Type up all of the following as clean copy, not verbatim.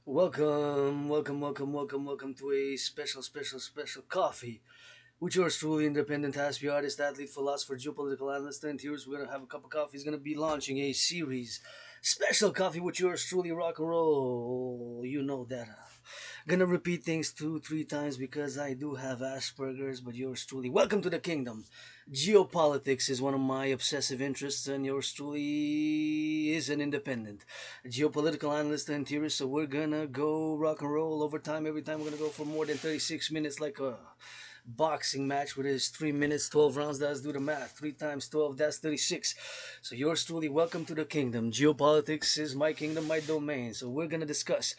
Welcome to a special coffee with yours truly, independent Aspie artist, athlete, philosopher, geopolitical analyst, and here's we're gonna have a cup of coffee. He's gonna be launching a series, special coffee with yours truly, rock and roll. You know that. Gonna repeat things two, three times because I do have Asperger's, but yours truly. Welcome to the kingdom. Geopolitics is one of my obsessive interests, and yours truly is an independent geopolitical analyst and theorist. So we're gonna go rock and roll over time. Every time we're gonna go for more than 36 minutes, like a boxing match with his 3 minutes, 12 rounds. Let's do the math. 3 times 12, that's 36. So yours truly, welcome to the kingdom. Geopolitics is my kingdom, my domain. So we're gonna discuss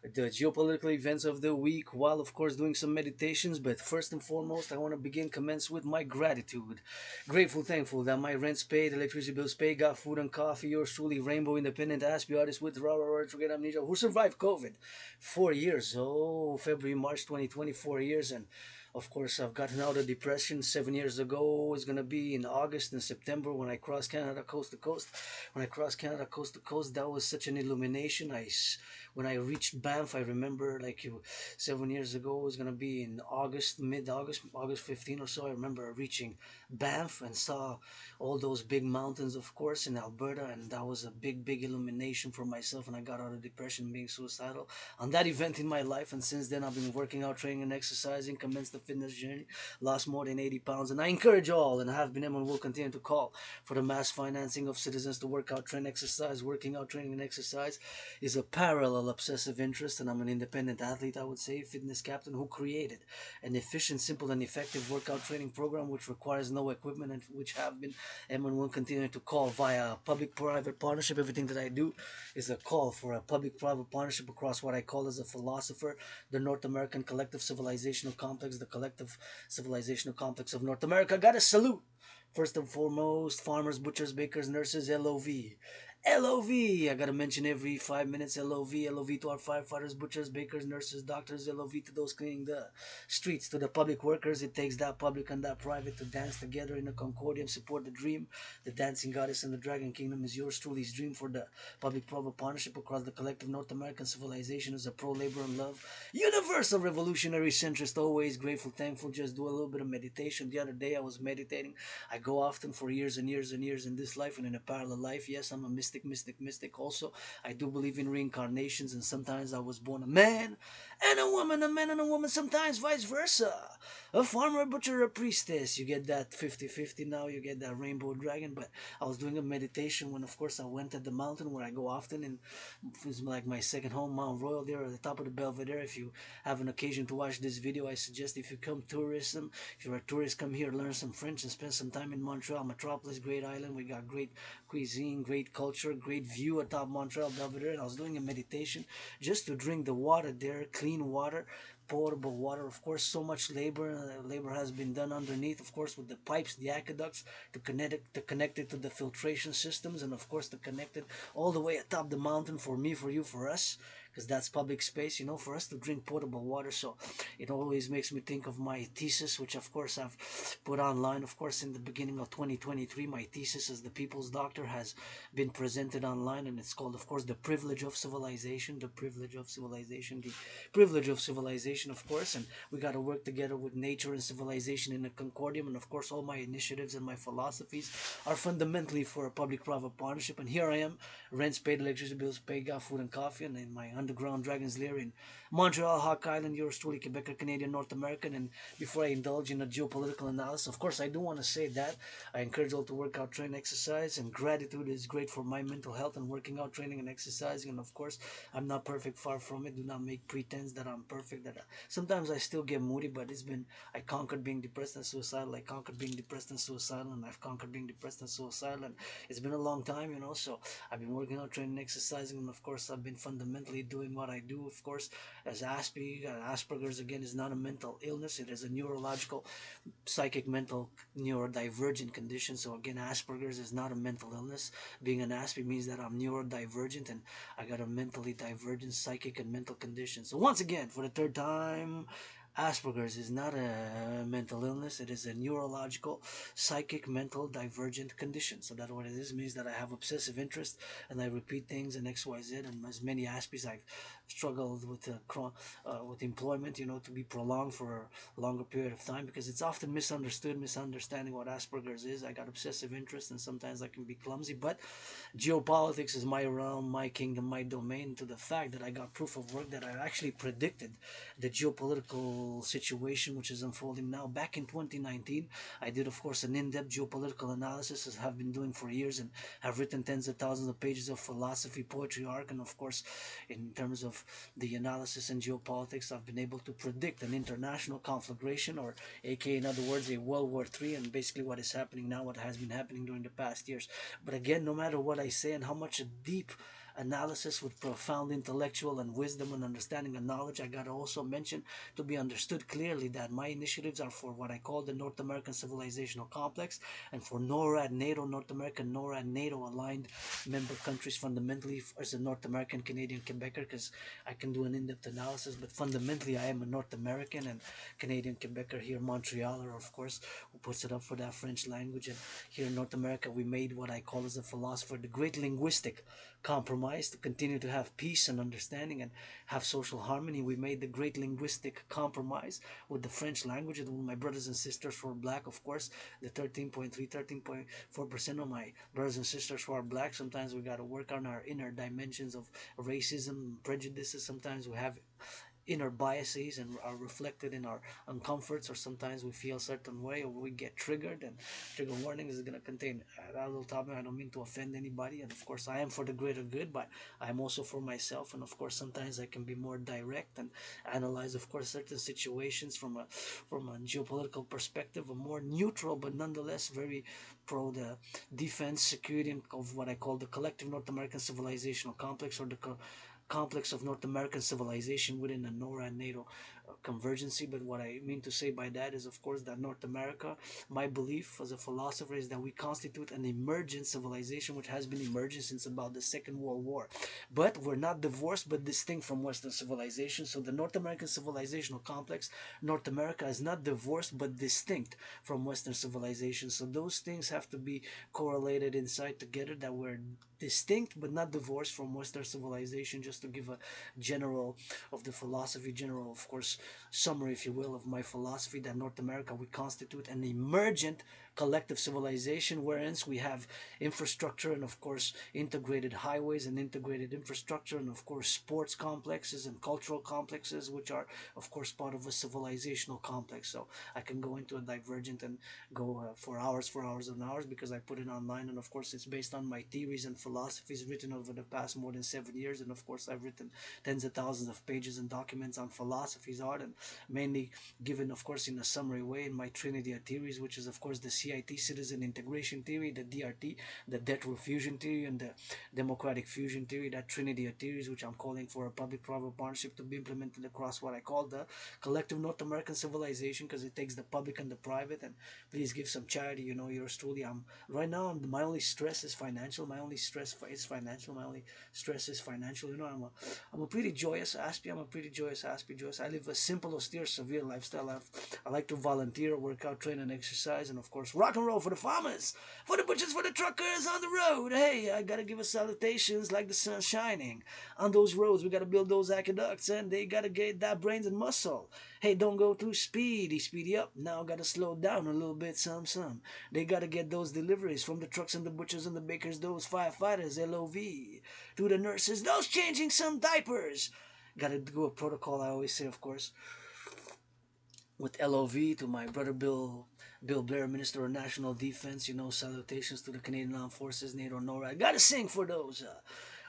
the geopolitical events of the week while of course doing some meditations. But first and foremost, I want to commence with my gratitude. Grateful, thankful that my rent's paid, electricity bills paid, got food and coffee. Yours truly, Rainbow Independent Aspie artist with Dragan amnesia who survived COVID. 4 years. Oh, February, March 2020, 4 years. And of course, I've gotten out of depression 7 years ago. It's gonna be in August and September when I crossed Canada coast to coast. When I crossed Canada coast to coast, that was such an illumination. When I reached Banff, I remember 7 years ago. It was gonna be in August, mid-August, August 15 or so. I remember reaching Banff and saw all those big mountains, of course, in Alberta, and that was a big illumination for myself. And I got out of depression, being suicidal on that event in my life. And since then, I've been working out, training, and exercising. Commenced the fitness journey, lost more than 80 pounds, and I encourage all, and I have been able and will continue to call for the mass financing of citizens to work out, train, exercise. Working out, training, and exercise is a parallel obsessive interest, and I'm an independent athlete, I would say, fitness captain who created an efficient, simple, and effective workout training program which requires no equipment and which have been and will continue to call via public-private partnership. Everything that I do is a call for a public-private partnership across what I call as a philosopher, the North American collective civilizational complex, the collective civilizational complex of North America. Gotta salute first and foremost farmers, butchers, bakers, nurses, LOV. LOV. I gotta mention every 5 minutes. LOV. LOV to our firefighters, butchers, bakers, nurses, doctors. LOV to those cleaning the streets, to the public workers. It takes that public and that private to dance together in a concordium, support the dream. The dancing goddess and the dragon kingdom is yours truly's dream for the public-private partnership across the collective North American civilization is a pro-labor and love. Universal revolutionary centrist, always grateful, thankful. Just do a little bit of meditation. The other day I was meditating. I go often for years and years and years in this life and in a parallel life. Yes, I'm a mystic. Also, I do believe in reincarnations, and sometimes I was born a man and a woman, a man and a woman, sometimes vice versa. A farmer, a butcher, a priestess. You get that 50-50 now, you get that rainbow dragon. But I was doing a meditation when, of course, I went at the mountain where I go often, and it's like my second home, Mount Royal, there at the top of the Belvedere. If you have an occasion to watch this video, I suggest if you come tourism, if you're a tourist, come here, learn some French, and spend some time in Montreal, metropolis, great island. We got great cuisine, great culture, great view atop Montreal Belvedere. And I was doing a meditation just to drink the water there, clean water, potable water. Of course, so much labor has been done underneath, of course, with the pipes, the aqueducts, to connect it to the filtration systems, and of course to connect it all the way atop the mountain for me, for you, for us, because that's public space, for us to drink potable water. So it always makes me think of my thesis, which of course I've put online, of course, in the beginning of 2023. My thesis as the people's doctor has been presented online, and it's called, of course, the privilege of civilization, of course. And we got to work together with nature and civilization in a concordium. And of course, all my initiatives and my philosophies are fundamentally for a public-private partnership. And here I am, rents paid, electricity bills paid, got food and coffee, and in my underground Dragon's Lair in Montreal, Hawk Island, yours truly, Quebec, Canadian, North American. And before I indulge in a geopolitical analysis, of course, I do want to say that I encourage all to work out, train, exercise, and gratitude is great for my mental health. And working out, training, and exercising. And of course, I'm not perfect, far from it. Do not make pretense that I'm perfect. Sometimes I still get moody, but I conquered being depressed and suicidal. I conquered being depressed and suicidal, and I've conquered being depressed and suicidal. And it's been a long time, so I've been working out, training, exercising, and of course, I've been fundamentally doing what I do. Of course, as Aspie, Asperger's again is not a mental illness; it is a neurological, psychic, mental, neurodivergent condition. So again, Asperger's is not a mental illness. Being an Aspie means that I'm neurodivergent, and I got a mentally divergent psychic and mental condition. So once again, for the third time, Asperger's is not a mental illness. It is a neurological, psychic, mental divergent condition. So that what it is means that I have obsessive interest and I repeat things and X, Y, Z. And as many Aspies, I've struggled with with employment, to be prolonged for a longer period of time because it's often misunderstanding what Asperger's is. I got obsessive interest and sometimes I can be clumsy, but geopolitics is my realm, my kingdom, my domain. To the fact that I got proof of work that I actually predicted the geopolitical situation which is unfolding now. Back in 2019, I did, of course, an in-depth geopolitical analysis, as I've been doing for years, and have written tens of thousands of pages of philosophy, poetry, art, and of course, in terms of the analysis in geopolitics, I've been able to predict an international conflagration, or aka, in other words, a World War III, and basically what is happening now, what has been happening during the past years. But again, no matter what I say and how much deep analysis with profound intellectual and wisdom and understanding and knowledge, I gotta also mention to be understood clearly that my initiatives are for what I call the North American Civilizational Complex and for NORAD, NATO, North American, NORAD, NATO aligned member countries fundamentally as a North American, Canadian, Quebecer, because I can do an in-depth analysis, but fundamentally I am a North American and Canadian Quebecer here, Montrealer, of course, who puts it up for that French language. And here in North America, we made what I call as a philosopher the great linguistic compromise to continue to have peace and understanding and have social harmony. We made the great linguistic compromise with the French language, and with my brothers and sisters who are black, of course, the 13.4% of my brothers and sisters who are black. Sometimes we got to work on our inner dimensions of racism, prejudices. Sometimes we have inner biases and are reflected in our uncomforts, or sometimes we feel a certain way or we get triggered. And trigger warnings is going to contain that little topic. I don't mean to offend anybody, and of course I am for the greater good, but I'm also for myself. And of course sometimes I can be more direct and analyze, of course, certain situations from a geopolitical perspective, a more neutral but nonetheless very pro the defense security of what I call the collective North American civilizational complex, or the complex of North American civilization within the NORAD NATO convergency. But what I mean to say by that is, of course, that North America, my belief as a philosopher is that we constitute an emergent civilization which has been emerging since about the Second World War. But we're not divorced but distinct from Western civilization. So the North American civilizational complex, North America is not divorced but distinct from Western civilization. So those things have to be correlated inside together, that we're distinct but not divorced from Western civilization. Just to give a general of the philosophy, general, of course, summary, if you will, of my philosophy, that North America, we constitute an emergent collective civilization, wherein we have infrastructure and, of course, integrated highways and integrated infrastructure, and, of course, sports complexes and cultural complexes, which are, of course, part of a civilizational complex. So I can go into a divergent and go for hours and hours, because I put it online, and of course it's based on my theories and philosophies written over the past more than 7 years. And of course I've written tens of thousands of pages and documents on philosophies, art, and mainly given, of course, in a summary way in my trinity of theories, which is, of course, the CIT, citizen integration theory, the DRT, the debt fusion theory, and the democratic fusion theory, that trinity of theories, which I'm calling for a public-private partnership to be implemented across what I call the collective North American civilization, because it takes the public and the private. And please give some charity. Yours truly, right now, my only stress is financial. My only stress is financial. My only stress is financial. I'm a pretty joyous Aspie. I'm a pretty joyous Aspie. Joyous. I live a simple, austere, severe lifestyle. I like to volunteer, work out, train, and exercise, and of course, rock and roll for the farmers, for the butchers, for the truckers on the road. Hey, I gotta give us salutations like the sun shining on those roads. We gotta build those aqueducts, and they gotta get that brains and muscle. Hey, don't go too speedy up. Now gotta slow down a little bit, some. They gotta get those deliveries from the trucks and the butchers and the bakers, those firefighters, LOV, to the nurses, those changing some diapers. Gotta do a protocol, I always say, of course, with LOV to my brother Bill Blair, Minister of National Defense. Salutations to the Canadian Armed Forces, NATO, NORAD. I gotta sing for those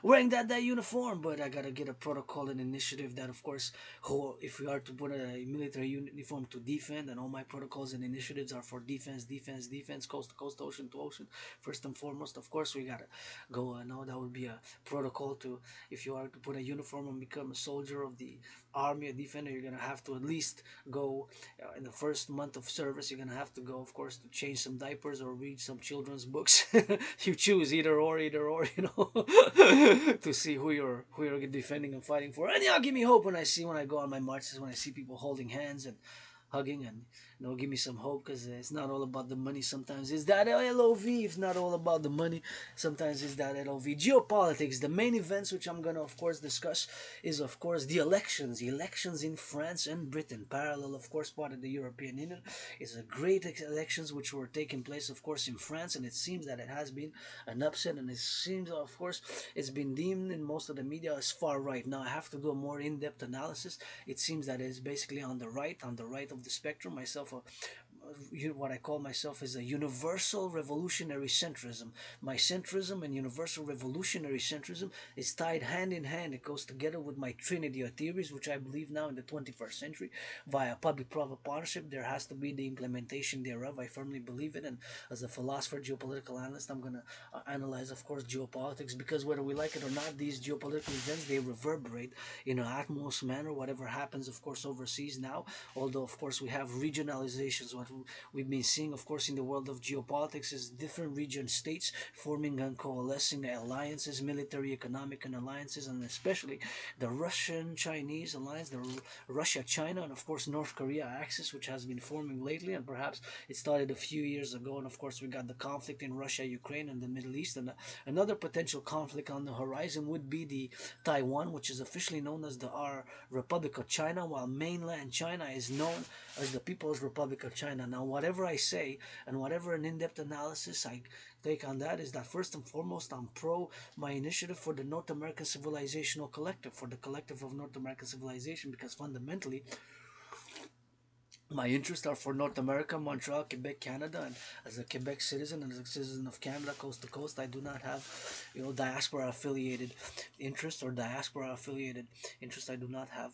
wearing that uniform, but I gotta get a protocol and initiative that, of course, if we are to put a military uniform to defend, and all my protocols and initiatives are for defense, coast to coast, ocean to ocean. First and foremost, of course, we gotta go. Now that would be a protocol to, if you are to put a uniform and become a soldier of the army, a defender, you're gonna have to at least go in the first month of service. You're gonna have to go, of course, to change some diapers or read some children's books. You choose either or. to see who you're defending and fighting for. And yeah, give me hope when I go on my marches, when I see people holding hands and hugging, and give me some hope, because it's not all about the money. Sometimes it's that LOV. It's not all about the money. Sometimes it's that LOV. Geopolitics. The main events which I'm gonna of course discuss is of course the elections in France and Britain, parallel of course part of the European Union. It's a great elections which were taking place of course in France, and it seems that it has been an upset, and it seems of course it's been deemed in most of the media as far right. Now I have to do a more in-depth analysis. It seems that it's basically on the right of the spectrum. Myself, what I call myself is a universal revolutionary centrism. My centrism and universal revolutionary centrism is tied hand in hand. It goes together with my trinity of theories, which I believe now in the 21st century, via public-private partnership, there has to be the implementation thereof. I firmly believe it, and as a philosopher, geopolitical analyst, I'm going to analyze, of course, geopolitics, because whether we like it or not, these geopolitical events, they reverberate in an utmost manner, whatever happens, of course, overseas now. Although, of course, we have regionalizations. What we've been seeing, of course, in the world of geopolitics is different region states forming and coalescing alliances, military, economic, and alliances, and especially the Russian-Chinese alliance, the Russia-China, and of course North Korea axis, which has been forming lately, and perhaps it started a few years ago. And of course, we got the conflict in Russia, Ukraine, and the Middle East, and another potential conflict on the horizon would be the Taiwan, which is officially known as the Republic of China, while mainland China is known as the People's Republic of China. Now, whatever I say and whatever an in-depth analysis I take on that is that first and foremost, I'm pro my initiative for the North American Civilizational Collective, for the collective of North American civilization, because fundamentally my interests are for North America, Montreal, Quebec, Canada, and as a Quebec citizen and as a citizen of Canada, coast to coast, I do not have, diaspora affiliated interest or diaspora affiliated interest. I do not have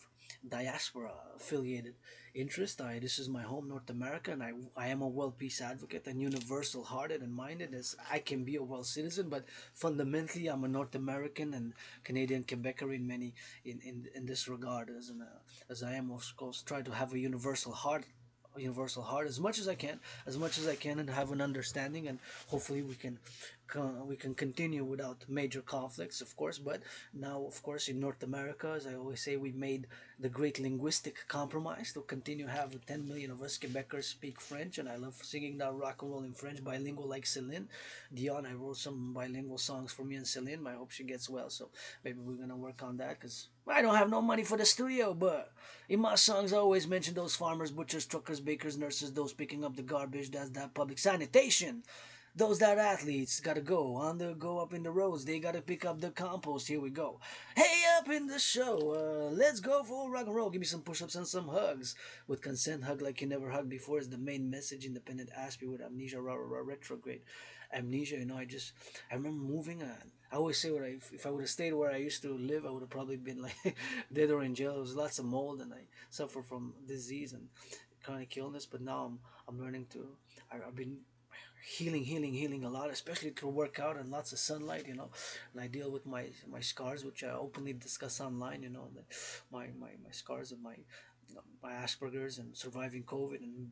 diaspora affiliated interest. This is my home, North America, and I am a world peace advocate and universal hearted and minded as I can be a world citizen. But fundamentally, I'm a North American and Canadian Quebecer in many in this regard, as I am of course try to have a universal heart as much as I can, and have an understanding, and hopefully we can continue without major conflicts, of course. But now, of course, in North America, as I always say, we made the great linguistic compromise to continue have 10 million of us Quebecers speak French, and I love singing that rock and roll in French, bilingual like Celine Dion. I wrote some bilingual songs for me and Celine. I hope she gets well, so maybe we're gonna work on that, because I don't have no money for the studio, but in my songs I always mention those farmers, butchers, truckers, bakers, nurses, those picking up the garbage, that's that public sanitation. Those that athletes gotta go up in the roads. They gotta pick up the compost. Here we go. Hey, up in the show. Let's go for rock and roll. Give me some push-ups and some hugs. With consent, hug like you never hugged before is the main message. Independent Aspie with amnesia, retrograde amnesia. I remember moving. I always say if I would have stayed where I used to live, I would have probably been like dead or in jail. There was lots of mold, and I suffer from disease and chronic illness. But now I'm learning to. I've been healing a lot, especially through workout and lots of sunlight, and I deal with my scars, which I openly discuss online, my scars of my Asperger's and surviving COVID and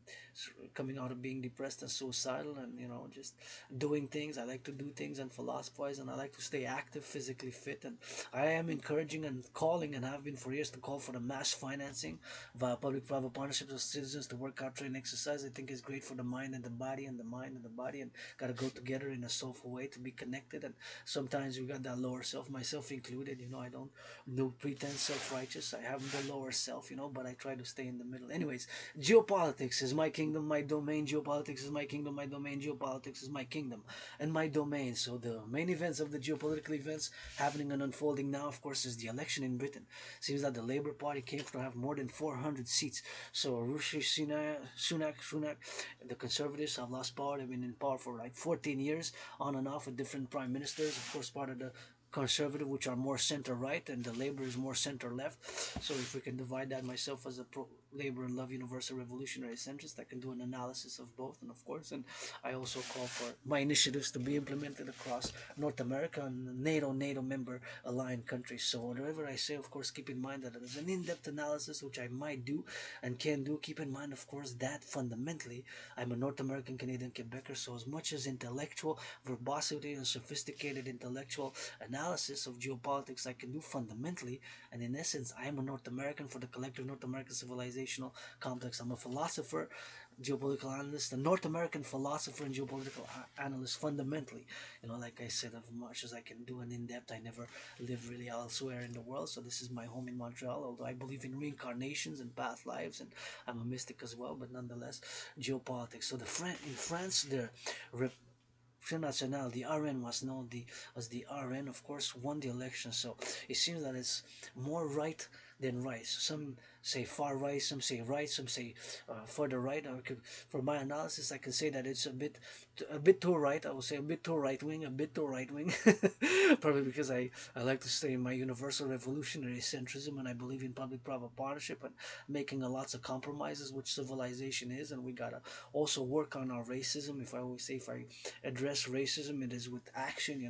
coming out of being depressed and suicidal, and just doing things. I like to do things and philosophize, and I like to stay active, physically fit, and I am encouraging and calling, and have been for years, to call for the mass financing via public-private partnerships of citizens to work out, train, exercise. I think is great for the mind and the body, and the mind and the body, and gotta go together in a soulful way to be connected. And sometimes we got that lower self, myself included. I don't do pretense self-righteous. I have the lower self, but I try to stay in the middle. Anyways, geopolitics is my kingdom, my domain. Geopolitics is my kingdom, my domain. Geopolitics is my kingdom and my domain. So the main events of the geopolitical events happening and unfolding now, of course, is the election in Britain. Seems that the Labour Party came to have more than 400 seats. So Rishi Sunak, the Conservatives have lost power. They've been in power for like 14 years, on and off with different prime ministers. Of course, part of the Conservative, which are more center right, and the Labour is more center left. So if we can divide that, myself as a pro Labour and love universal revolutionary centrist, I can do an analysis of both, and of course, and I also call for my initiatives to be implemented across North America and NATO member aligned countries. So whatever I say, of course, keep in mind that there's an in-depth analysis which I might do and can do. Keep in mind, of course, that fundamentally I'm a North American Canadian Quebecer. So as much as intellectual verbosity and sophisticated intellectual analysis analysis of geopolitics I can do fundamentally, and in essence, I am a North American for the collective North American civilizational complex. I'm a philosopher, geopolitical analyst, a North American philosopher and geopolitical analyst fundamentally. Like I said, as much as I can do an in-depth, I never live really elsewhere in the world, so this is my home in Montreal, although I believe in reincarnations and past lives, and I'm a mystic as well, but nonetheless, geopolitics. So in France, the Front National, the RN was the RN, of course, won the election. So it seems that it's more right than right. So some say far right, some say right, some say further right. For my analysis, I can say that it's a bit too right. I would say a bit too right wing, a bit too right wing. Probably because I like to stay in my universal revolutionary centrism, and I believe in public-private partnership and making a lots of compromises, which civilization is, and we gotta also work on our racism. If I address racism, it is with action.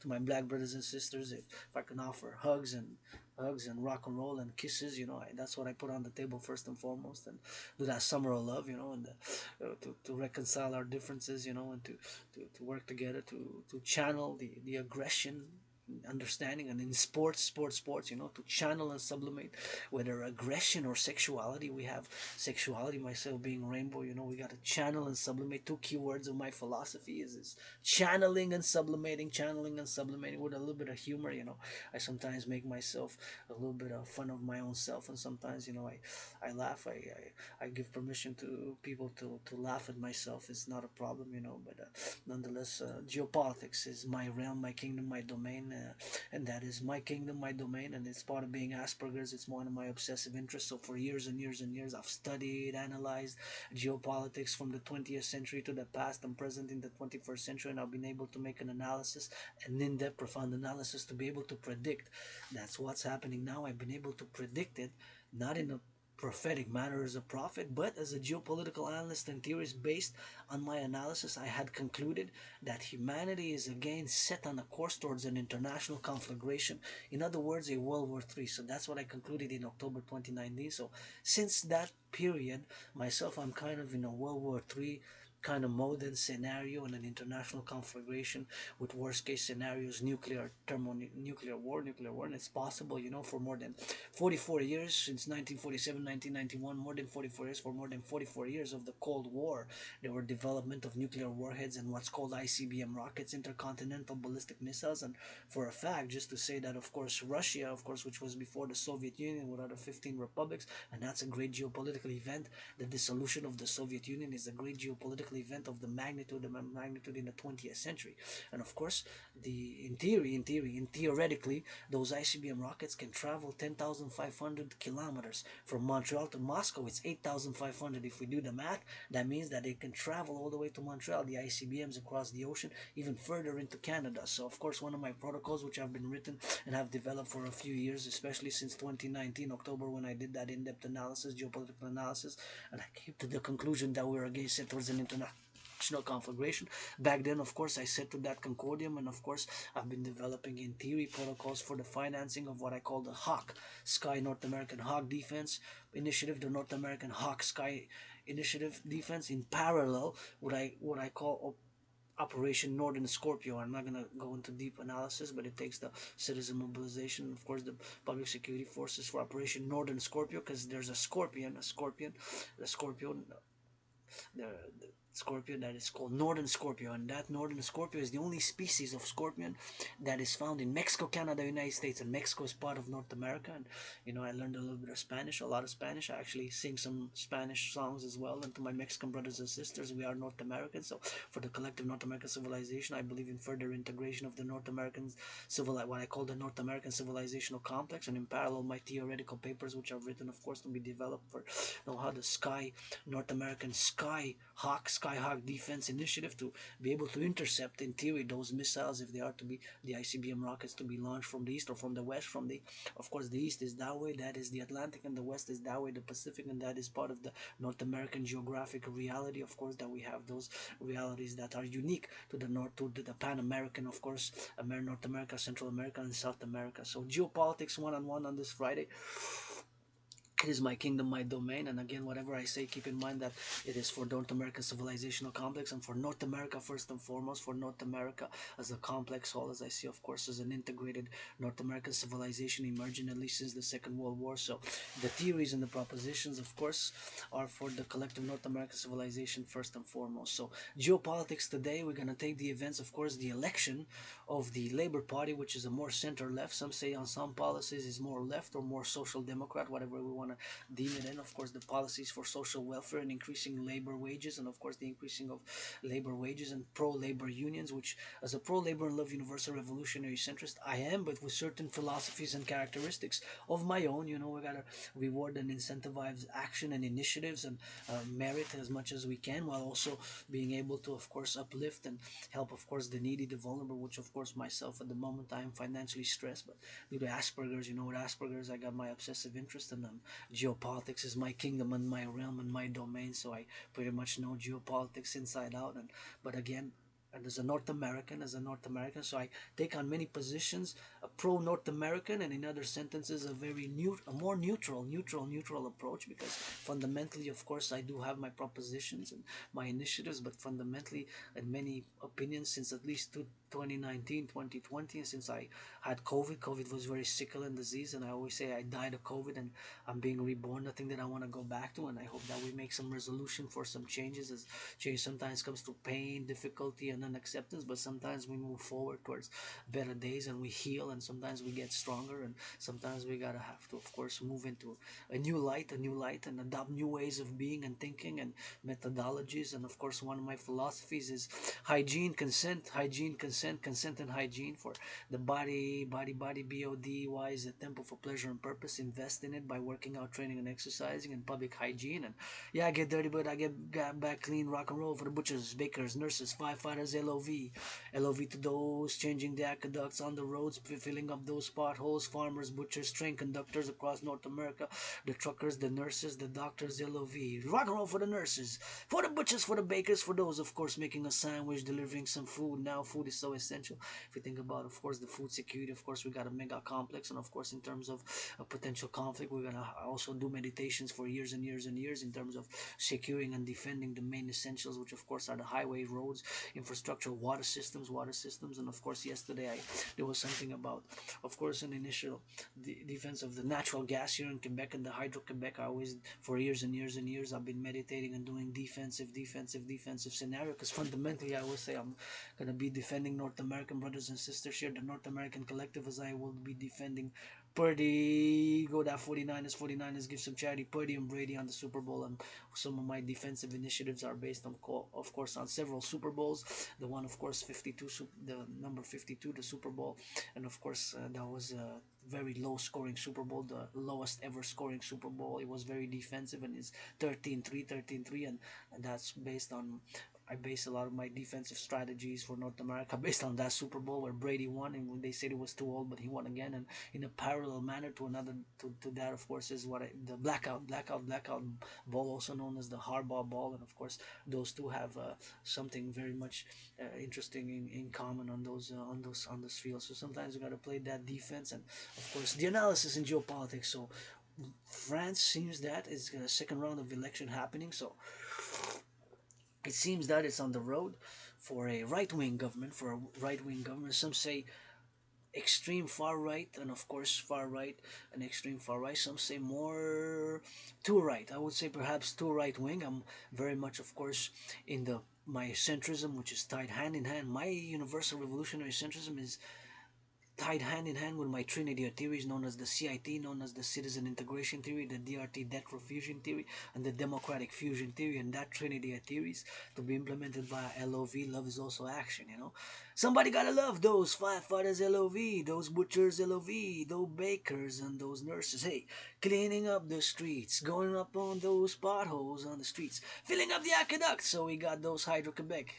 To my black brothers and sisters, if I can offer hugs and rock and roll and kisses, that's what I put on the table first and foremost, and do that summer of love, and to reconcile our differences, and to work together to channel the aggression, understanding, and in sports, to channel and sublimate whether aggression or sexuality. We have sexuality, myself being rainbow, we got to channel and sublimate. Two keywords of my philosophy is channeling and sublimating with a little bit of humor. I sometimes make myself a little bit of fun of my own self, and sometimes I laugh. I give permission to people to laugh at myself. It's not a problem, but nonetheless, geopolitics is my realm, my kingdom, my domain, and that is my kingdom, my domain, and it's part of being Asperger's. It's one of my obsessive interests. So for years and years and years, I've studied, analyzed geopolitics from the 20th century to the past and present in the 21st century, and I've been able to make an analysis, an in-depth, profound analysis, to be able to predict. That's what's happening now. I've been able to predict it, not in a prophetic manner as a prophet, but as a geopolitical analyst and theorist. Based on my analysis, I had concluded that humanity is again set on a course towards an international conflagration. In other words, a World War III. So that's what I concluded in October 2019. So since that period, myself, I'm kind of in a World War III kind of mode and scenario, and an international conflagration with worst case scenarios, nuclear war, and it's possible, for more than 44 years, since 1947, 1991, more than 44 years, for more than 44 years of the Cold War, there were development of nuclear warheads and what's called ICBM rockets, intercontinental ballistic missiles. And for a fact, just to say that, of course, Russia, of course, which was before the Soviet Union with other 15 republics, and that's a great geopolitical event. The dissolution of the Soviet Union is a great geopolitical event of the magnitude in the 20th century. And of course, theoretically, those ICBM rockets can travel 10,500 kilometers from Montreal to Moscow. It's 8,500. If we do the math, that means that they can travel all the way to Montreal, the ICBMs, across the ocean, even further into Canada. So of course, one of my protocols, which have been written and have developed for a few years, especially since 2019 October, when I did that in-depth analysis, geopolitical analysis, and I came to the conclusion that we're again set towards an international conflagration. Back then, of course, I set to that concordium, and of course, I've been developing in theory protocols for the financing of what I call the Hawk Sky North American Hawk Defense Initiative, the North American Hawk Sky Initiative Defense, in parallel what I call Operation Northern Scorpio. I'm not going to go into deep analysis, but it takes the citizen mobilization, of course, the public security forces for Operation Northern Scorpio, because there's a scorpion, the scorpion, the scorpion that is called Northern Scorpio, and that Northern Scorpio is the only species of scorpion that is found in Mexico, Canada, United States, and Mexico is part of North America. And I learned a little bit of Spanish, a lot of Spanish. I actually sing some Spanish songs as well. And to my Mexican brothers and sisters, we are North Americans. So for the collective North American civilization, I believe in further integration of the North American what I call the North American civilizational complex, and in parallel, my theoretical papers, which are written, of course, to be developed for how the North American Sky Hawk Defense Initiative, to be able to intercept, in theory, those missiles, if they are to be the ICBM rockets, to be launched from the east or from the west. Of course, the east is that way, that is the Atlantic, and the west is that way, the Pacific, and that is part of the North American geographic reality. Of course, that we have those realities that are unique to the North, to the Pan American, of course, North America, Central America, and South America. So geopolitics one-on-one on this Friday. It is my kingdom, my domain, and again, whatever I say, keep in mind that it is for North American civilizational complex, and for North America first and foremost, for North America as a complex whole, as I see, of course, as an integrated North American civilization emerging at least since the Second World War. So the theories and the propositions, of course, are for the collective North American civilization first and foremost. So geopolitics today, we're gonna take the events, of course, the election of the Labor Party, which is a more center left. Some say on some policies is more left or more social democrat, whatever we want to deem it in. Of course, the policies for social welfare and increasing labor wages, and of course the increasing of labor wages and pro-labor unions, which as a pro-labor and love universal revolutionary centrist I am, but with certain philosophies and characteristics of my own. We gotta reward and incentivize action and initiatives and merit as much as we can, while also being able to, of course, uplift and help, of course, the needy, the vulnerable, which of course myself at the moment I am financially stressed, but due to Asperger's, with Asperger's I got my obsessive interest, and geopolitics is my kingdom and my realm and my domain, so I pretty much know geopolitics inside out. And but again, and as a North American, so I take on many positions, a pro-North American, and in other sentences, a more neutral approach, because fundamentally, of course, I do have my propositions and my initiatives, but fundamentally, in many opinions, since at least 2019, 2020, since I had COVID was very sickle and disease, and I always say I died of COVID and I'm being reborn, nothing that I want to go back to, and I hope that we make some resolution for some changes, as change sometimes comes through pain, difficulty, and unacceptance, but sometimes we move forward towards better days and we heal, and sometimes we get stronger, and sometimes we gotta have to, of course, move into a new light, and adopt new ways of being and thinking and methodologies. And of course, one of my philosophies is hygiene, consent, and hygiene. For the body, BODY is a temple for pleasure and purpose. Invest in it by working out, training, and exercising, and public hygiene. And yeah, I get dirty, but I get back clean. Rock and roll for the butchers, bakers, nurses, firefighters. LOV to those changing the aqueducts on the roads, filling up those potholes. Farmers, butchers, train conductors across North America, the truckers, the nurses, the doctors. LOV. Rock and roll for the nurses, for the butchers, for the bakers, for those, of course, making a sandwich, delivering some food. Now, food is so essential. If we think about, of course, the food security, of course, we got a mega complex, and of course, in terms of a potential conflict, we're gonna also do meditations for years and years and years in terms of securing and defending the main essentials, which of course are the highway, roads, infrastructure, water systems, and of course, yesterday there was something about, of course, an initial defense of the natural gas here in Quebec and the Hydro Quebec. I always, for years and years and years, I've been meditating and doing defensive scenario, because fundamentally, I always say I'm gonna be defending North American brothers and sisters here, the North American collective, as I will be defending Purdy, go that 49ers give some charity, Purdy and Brady on the Super Bowl, and some of my defensive initiatives are based on, of course, on several Super Bowls. The one, of course, 52, the number 52, the Super Bowl, and of course, that was a very low scoring Super Bowl, the lowest ever scoring Super Bowl. It was very defensive, and it's 13-3, and that's based on, I base a lot of my defensive strategies for North America based on that Super Bowl where Brady won, and when they said it was too old, but he won again. And in a parallel manner to another, to that, of course, is the blackout ball, also known as the Harbaugh ball, and of course, those two have something very much interesting in common on those fields. So sometimes you got to play that defense, and of course, the analysis in geopolitics. So France seems that is a second round of election happening. So it seems that it's on the road for a right-wing government. Some say extreme far right, and of course far right and extreme far right. Some say more too right. I would say perhaps too right wing. I'm very much, of course, in the my centrism, which is tied hand in hand. My universal revolutionary centrism is tied hand in hand with my trinity of theories known as the CIT, known as the citizen integration theory, the DRT, debt fusion theory, and the democratic fusion theory. And that trinity of theories to be implemented via LOV. Love is also action. Somebody gotta love those firefighters, LOV, those butchers, LOV, those bakers, and those nurses. Hey, cleaning up the streets, going up on those potholes on the streets, filling up the aqueducts. So we got those Hydro Quebec,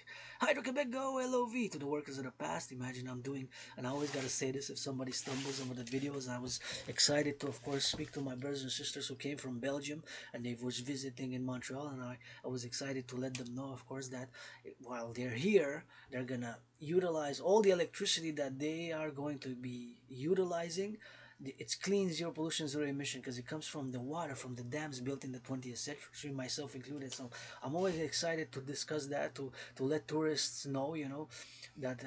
go LOV to the workers of the past. Imagine I'm doing, and I always gotta say this if somebody stumbles over the videos. I was excited to, of course, speak to my brothers and sisters who came from Belgium, and they was visiting in Montreal, and I was excited to let them know, of course, that while they're here, they're gonna utilize all the electricity that they are going to be utilizing It's clean, zero pollution, zero emission, because it comes from the water from the dams built in the 20th century, myself included. So I'm always excited to discuss that, to let tourists know, that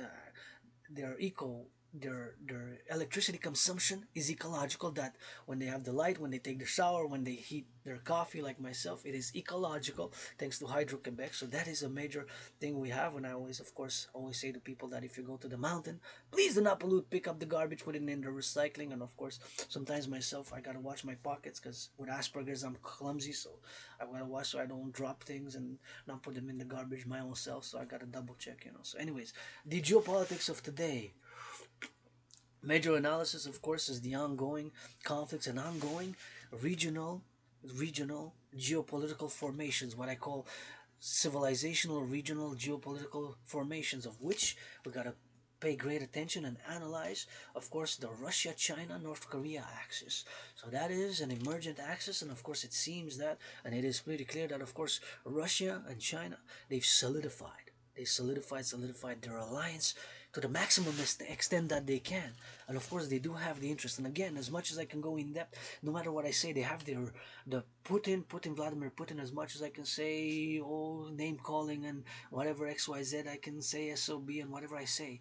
their eco their electricity consumption is ecological, that when they have the light, when they take the shower, when they heat their coffee, like myself, it is ecological thanks to Hydro Quebec. So that is a major thing we have. And I always, of course, always say to people that if you go to the mountain, please do not pollute, pick up the garbage, put it in the recycling. And of course, sometimes myself, I gotta watch my pockets, because with Asperger's I'm clumsy, so I gotta watch so I don't drop things and not put them in the garbage my own self. So I gotta double check, so anyways, the geopolitics of today. Major analysis, of course, is the ongoing conflicts and ongoing regional, regional geopolitical formations, what I call civilizational regional geopolitical formations, of which we gotta pay great attention and analyze. Of course, the Russia, China, North Korea axis. So that is an emergent axis, and of course, it seems that, and it is pretty clear that, of course, Russia and China, they've solidified. They solidified their alliance to the maximum extent that they can. And of course, they do have the interest. And again, as much as I can go in depth, no matter what I say, they have the Vladimir Putin, as much as I can say, oh, name calling and whatever XYZ I can say, SOB and whatever I say.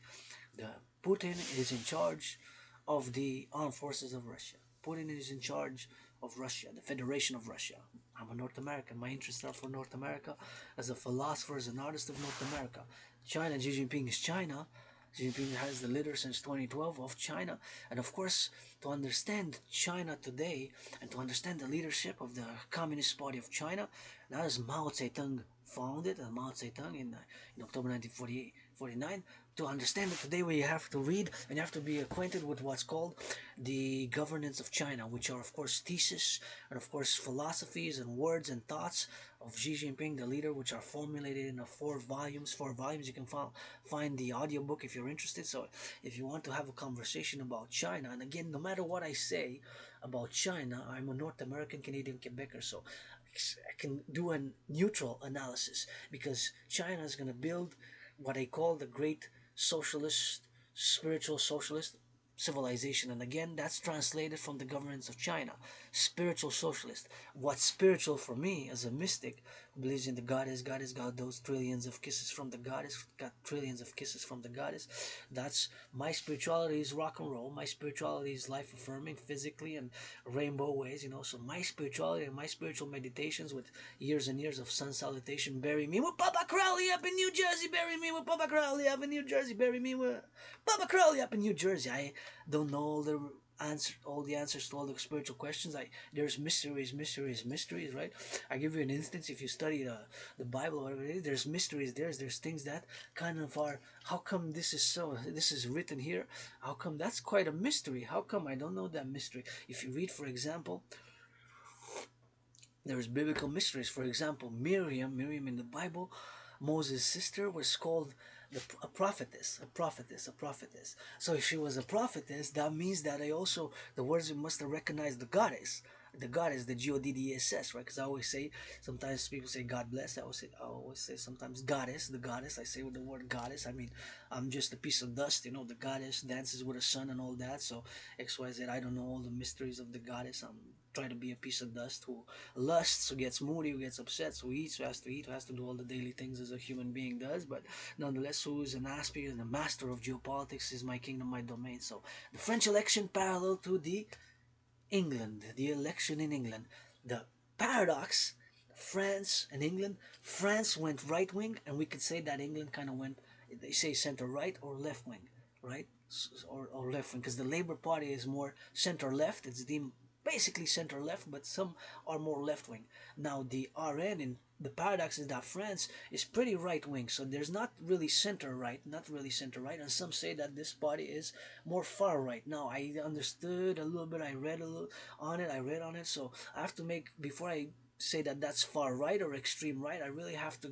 The Putin is in charge of the armed forces of Russia. Putin is in charge of Russia, the Federation of Russia. I'm a North American. My interests are for North America as a philosopher, as an artist of North America. China, Xi Jinping is China. Xi Jinping has the leader since 2012 of China. And of course, to understand China today and to understand the leadership of the Communist Party of China, that is Mao Zedong founded, Mao Zedong in October 1949. To understand it today, we have to read and you have to be acquainted with what's called the governance of China, which are, of course, theses and, of course, philosophies and words and thoughts of Xi Jinping, the leader, which are formulated in 4 volumes. 4 volumes. You can find the audiobook if you're interested. So if you want to have a conversation about China, and again, no matter what I say about China, I'm a North American, Canadian, Quebecer, so I can do a neutral analysis, because China is going to build what I call the great socialist, spiritual socialist civilization. And again, that's translated from the governance of China. Spiritual socialist. What's spiritual for me as a mystic who believes in the goddess, got those trillions of kisses from the goddess, got trillions of kisses from the goddess. That's my spirituality is rock and roll. My spirituality is life affirming physically and rainbow ways. So my spirituality and my spiritual meditations with years and years of sun salutation, bury me with Papa Crowley up in New Jersey, bury me with Papa Crowley up in New Jersey, bury me with Papa Crowley up in New Jersey. I don't know all the answers to all the spiritual questions. There's mysteries, right? I give you an instance. If you study the Bible or whatever it is, there's mysteries. There's things that kind of are. How come this is so? This is written here. How come that's quite a mystery? How come I don't know that mystery? If you read, for example, there's biblical mysteries. For example, Miriam in the Bible, Moses' sister, was called a prophetess, a prophetess, a prophetess. So if she was a prophetess, that means that the words must have recognized the goddess, the Goddess, right? Because I always say, sometimes people say God bless. I always say sometimes goddess, the goddess. I say with the word goddess, I mean, I'm just a piece of dust, the goddess dances with the sun and all that. So XYZ, I don't know all the mysteries of the goddess. I'm trying to be a piece of dust who lusts, who gets moody, who gets upset, who eats, who has to eat, who has to do all the daily things as a human being does. But nonetheless, who is an Aspie and the master of geopolitics is my kingdom, my domain. So the French election parallel to the election in England. The paradox, France and England, France went right wing, and we could say that England kind of went, they say center right or left wing, right? Or left wing, because the Labour Party is more center left. It's deemed basically center left, but some are more left wing. Now the RN in the paradox is that France is pretty right wing, so there's not really center right, and some say that this party is more far right. Now I understood a little bit, I read on it, so I have to make, before I say that that's far right or extreme right, I really have to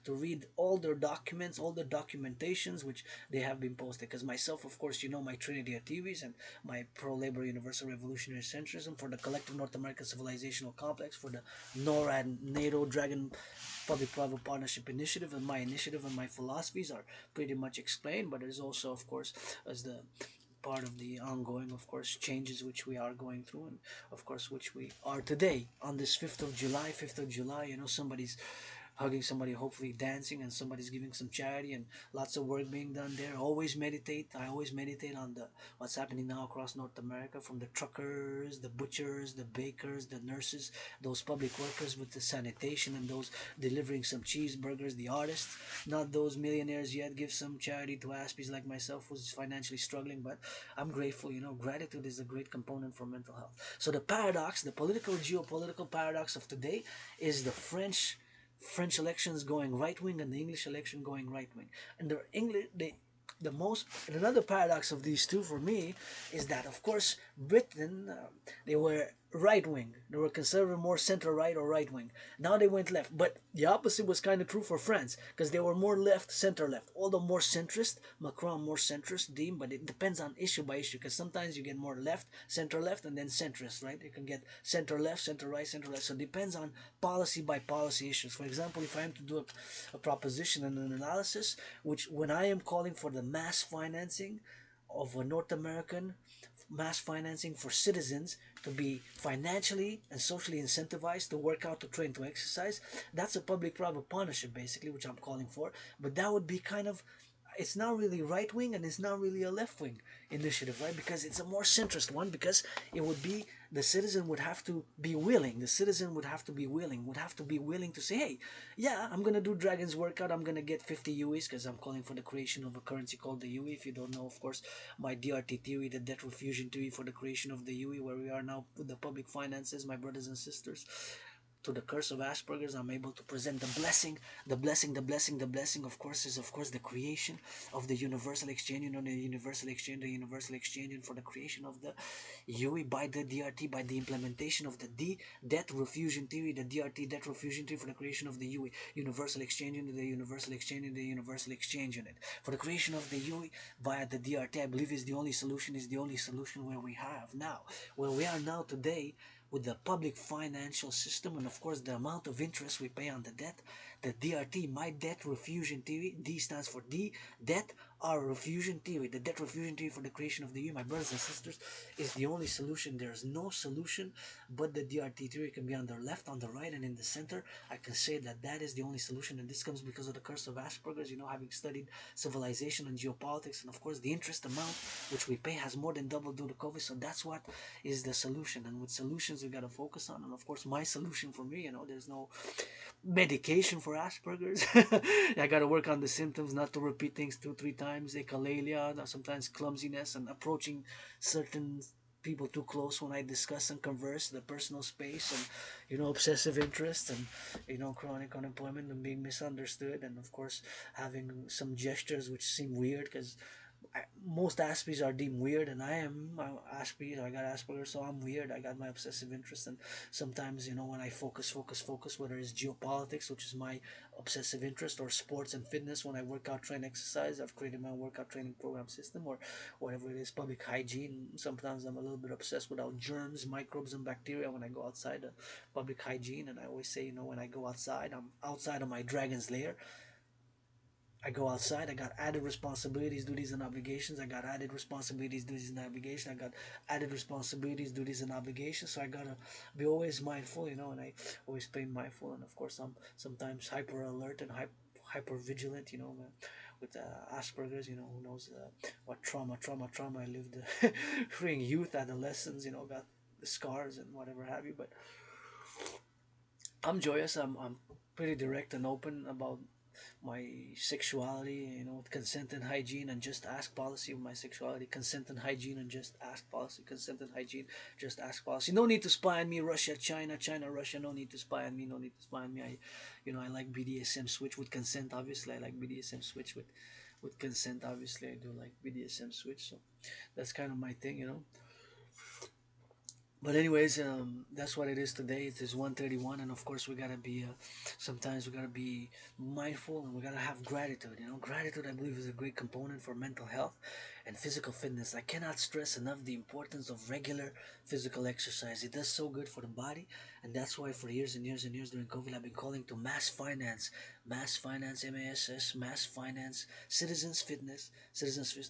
to read all their documents, all the documentations which they have been posted. Because myself, of course, my Trinity theories and my pro-labor universal revolutionary centrism for the collective North American civilizational complex, for the NORAD, NATO, Dragan public-private partnership initiative, and my philosophies are pretty much explained. But there's also, of course, as the part of the ongoing, of course, changes which we are going through, and of course which we are today on this 5th of July. 5th of July, you know, somebody's hugging somebody, hopefully dancing, and somebody's giving some charity, and lots of work being done there. Always meditate. I always meditate on the what's happening now across North America, from the truckers, the butchers, the bakers, the nurses, those public workers with the sanitation, and those delivering some cheeseburgers, the artists, not those millionaires yet. Give some charity to Aspies like myself, who's financially struggling, but I'm grateful. You know, gratitude is a great component for mental health. So the paradox, the political geopolitical paradox of today, is the French elections going right wing and the English election going right wing. And the most, and another paradox of these two for me is that, of course, Britain, they were right wing. They were conservative, more center right or right wing. Now they went left. But the opposite was kind of true for France, because they were more left, center left. Although more centrist, Macron more centrist, deemed, but it depends on issue by issue, because sometimes you get more left, and then centrist, right? You can get center left, center right, center left. So it depends on policy by policy issues. For example, if I am to do a proposition and an analysis, which when I am calling for the mass financing of a North American, mass financing for citizens to be financially and socially incentivized to work out, to train, to exercise, that's a public-private partnership basically, which I'm calling for. But that would be kind of, it's not really right wing and it's not really a left wing initiative, right? Because it's a more centrist one, because it would be, the citizen would have to be willing, would have to be willing to say, hey, yeah, I'm gonna do Dragan's workout, I'm gonna get 50 UEs, because I'm calling for the creation of a currency called the UE. If you don't know, of course, my DRT theory, the debt refusion theory for the creation of the UE, where we are now with the public finances, my brothers and sisters, to the curse of Asperger's, I'm able to present the blessing, the blessing, of course, is of course the creation of the universal exchange, you know, the universal exchange, and for the creation of the UE by the DRT, by the implementation of the debt refusion theory, the DRT debt refusion theory, for the creation of the UE, universal exchange unit, the universal exchange unit, the universal exchange unit, for the creation of the UE via the DRT, I believe is the only solution, where we have now, where we are now today, with the public financial system, and of course the amount of interest we pay on the debt. The DRT, my debt refusion theory, D stands for D, debt, R, refusion theory, the debt refusion theory for the creation of the EU, my brothers and sisters, is the only solution. There is no solution but the DRT theory. Can be on the left, on the right, and in the center. I can say that that is the only solution, and this comes because of the curse of Asperger's, you know, having studied civilization and geopolitics, and of course the interest amount which we pay has more than doubled due to COVID, so that's what is the solution. And with solutions we got to focus on, and of course my solution for me, you know, there's no medication for Asperger's. I got to work on the symptoms, not to repeat things 2-3 times, echolalia, sometimes clumsiness, and approaching certain people too close when I discuss and converse, the personal space, and you know, obsessive interest, and you know, chronic unemployment, and being misunderstood, and of course having some gestures which seem weird, because most Aspies are deemed weird, and I'm Aspie. I got Asperger's, so I'm weird. I got my obsessive interest, and sometimes, you know, when I focus, whether it's geopolitics, which is my obsessive interest, or sports and fitness, when I work out, train, exercise, I've created my workout training program system, or whatever it is, public hygiene. Sometimes I'm a little bit obsessed with germs, microbes, and bacteria when I go outside, public hygiene. And I always say, you know, when I go outside, I'm outside of my dragon's lair. I go outside, I got added responsibilities, duties, and obligations. I got added responsibilities, duties, and obligations. I got added responsibilities, duties, and obligations. So I gotta be always mindful, you know, and I always stay mindful. And of course, I'm sometimes hyper alert and hyper vigilant, you know, with Asperger's, you know, who knows what trauma I lived during youth, adolescence, you know, got the scars and whatever have you. But I'm joyous. I'm pretty direct and open about my sexuality, you know, consent and hygiene and just ask policy of my sexuality, consent and hygiene and just ask policy, consent and hygiene, just ask policy. No need to spy on me, Russia, China, Russia, no need to spy on me, you know, I like BDSM switch with consent, obviously. I like BDSM switch with consent, obviously. I do like BDSM switch, so that's kind of my thing, you know. But anyways, that's what it is today. It is 1:31, and of course we gotta be. Sometimes we gotta be mindful, and we gotta have gratitude. You know, gratitude, I believe, is a great component for mental health. and physical fitness. I cannot stress enough the importance of regular physical exercise. It does so good for the body, and that's why for years and years and years during COVID, I've been calling to mass finance, MASS, mass finance, citizens fitness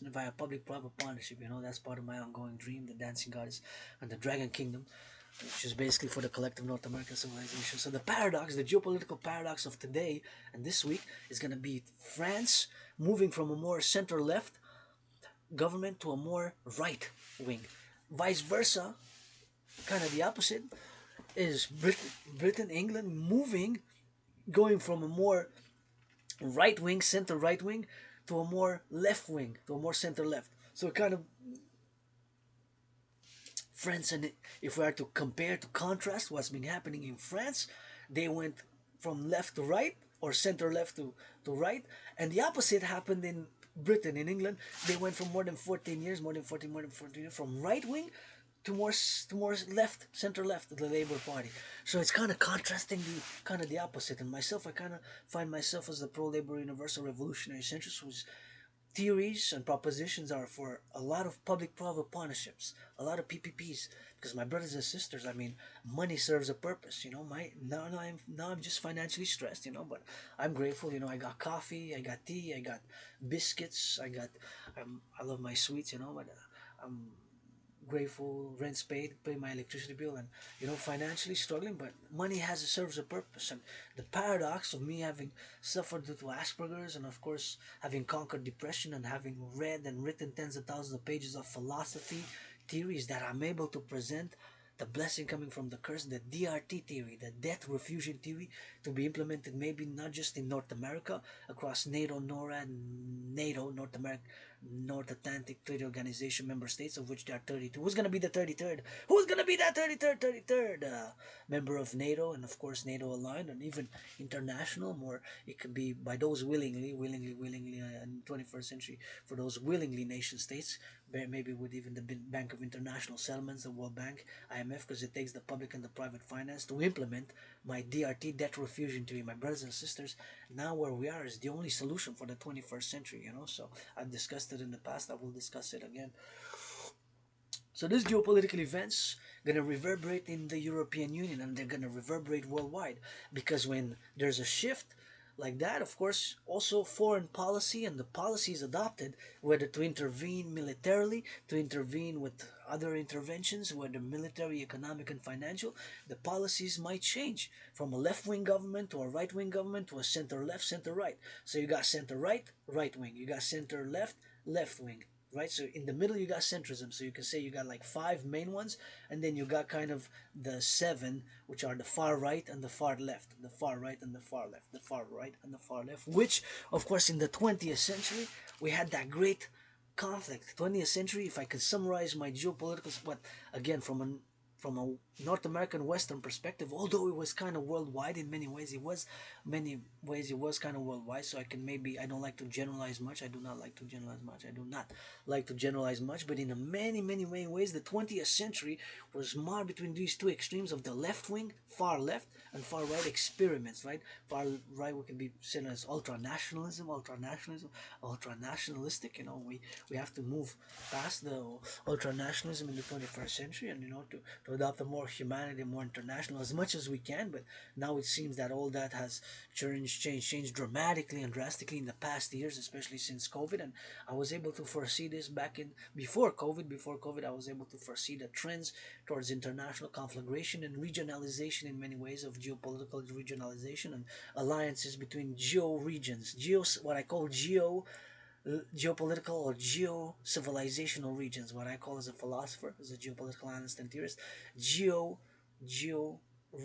via public-private partnership. You know, that's part of my ongoing dream, the dancing goddess and the Dragon Kingdom, which is basically for the collective North American civilization. So the paradox, the geopolitical paradox of today and this week is going to be France moving from a more center-left government to a more right wing. Vice versa, kind of the opposite, is Britain, England moving, going from a more right wing, center right wing, to a more left wing, to a more center left. So kind of France, and if we are to compare, to contrast what's been happening in France, they went from left to right or center left to right, and the opposite happened in Britain, in England. They went from more than 14 years, from right wing to more left, center left, the Labour Party. So it's kind of contrasting the opposite. And myself, I kind of find myself as a pro-labor universal revolutionary centrist, whose theories and propositions are for a lot of public-private partnerships, a lot of PPPs. Because my brothers and sisters, I mean, money serves a purpose. You know, now I'm just financially stressed. You know, but I'm grateful. You know, I got coffee, I got tea, I got biscuits, I love my sweets. You know, but I'm grateful, rent's paid, pay my electricity bill, and financially struggling, but money has serves a purpose. And the paradox of me having suffered due to Asperger's, and of course having conquered depression, and having read and written tens of thousands of pages of philosophy theories, that I'm able to present the blessing coming from the curse, the DRT theory, the death refusion theory, to be implemented maybe not just in North America, across NATO, NORAD, NATO, North America, North Atlantic Treaty Organization member states, of which there are 32. Who's going to be the 33rd? Who's going to be that 33rd member of NATO, and of course NATO aligned, and even international, more it could be by those willingly in 21st century, for those willingly nation states, maybe with even the Bank of International Settlements, the World Bank, IMF, because it takes the public and the private finance to implement my DRT, debt refusion theory. My brothers and sisters, now where we are is the only solution for the 21st century, so I've discussed it in the past, I will discuss it again. So these geopolitical events gonna reverberate in the European Union, and they're gonna reverberate worldwide, because when there's a shift like that, of course, also foreign policy and the policies adopted, whether to intervene militarily, to intervene with other interventions, whether military, economic, and financial, the policies might change from a left-wing government to a right-wing government to a center-left, center-right. So you got center-right, right-wing. You got center-left, left-wing. Right, so in the middle you got centrism, so you can say you got like 5 main ones, and then you got kind of the 7, which are the far right and the far left, the far right and the far left, the far right and the far left, which of course in the 20th century we had that great conflict. 20th century, if I could summarize my geopolitical, but again from a North American Western perspective, although it was kind of worldwide in many ways, it was kind of worldwide. So I don't like to generalize much. I do not like to generalize much. I do not like to generalize much. But in a many ways, the 20th century was marred between these two extremes of the left wing, far left, and far right experiments. Right, far right we can be seen as ultra nationalistic. We have to move past the ultra nationalism in the 21st century, and to adopt a more humanity, more international as much as we can. But now it seems that all that has changed dramatically and drastically in the past years, especially since COVID. And I was able to foresee this back in before COVID. I was able to foresee the trends towards international conflagration and regionalization, in many ways, of geopolitical regionalization and alliances between what I call geopolitical or geo-civilizational regions, what I call as a philosopher, as a geopolitical analyst and theorist, geo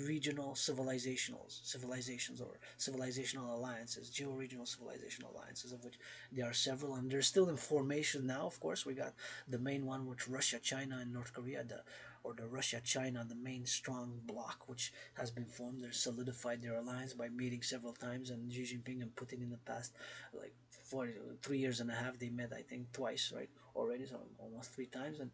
regional civilizations or civilizational alliances, geo-regional civilizational alliances, of which there are several, and they're still in formation now. Of course, we got the main one with Russia, China, and North Korea, the Russia-China, the main strong bloc, which has been formed. They're solidified their alliance by meeting several times, and Xi Jinping and Putin in the past, like 3 years and a half, they met, I think, twice, right, already, so almost 3 times. And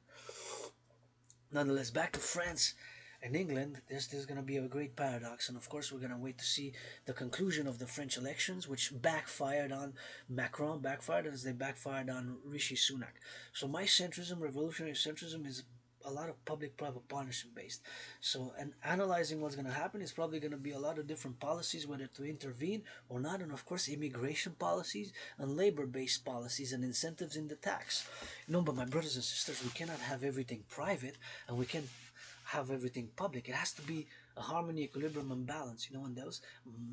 nonetheless, back to France. in England, there's going to be a great paradox, and of course, we're going to wait to see the conclusion of the French elections, which backfired on Macron, backfired as they backfired on Rishi Sunak. So my centrism, revolutionary centrism, is a lot of public-private partnership based. So, and analyzing what's going to happen is probably going to be a lot of different policies, whether to intervene or not, and of course, immigration policies and labor-based policies and incentives in the tax. No, but my brothers and sisters, we cannot have everything private, and we can have everything public. It has to be a harmony, equilibrium, and balance. You know, and those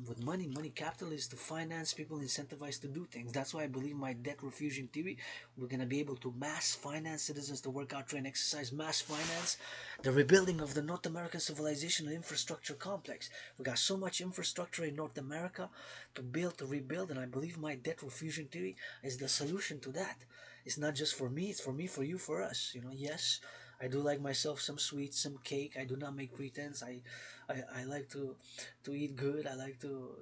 with money capital is to finance people, incentivized to do things. That's why I believe my debt refusion theory. We're gonna be able to mass finance citizens to work out, train, exercise, mass finance the rebuilding of the North American civilization and infrastructure complex. We got so much infrastructure in North America to build, to rebuild, and I believe my debt refusion theory is the solution to that. It's not just for me; it's for me, for you, for us. You know, yes, I do like myself some sweets, some cake. I do not make pretense. I like to eat good. I like to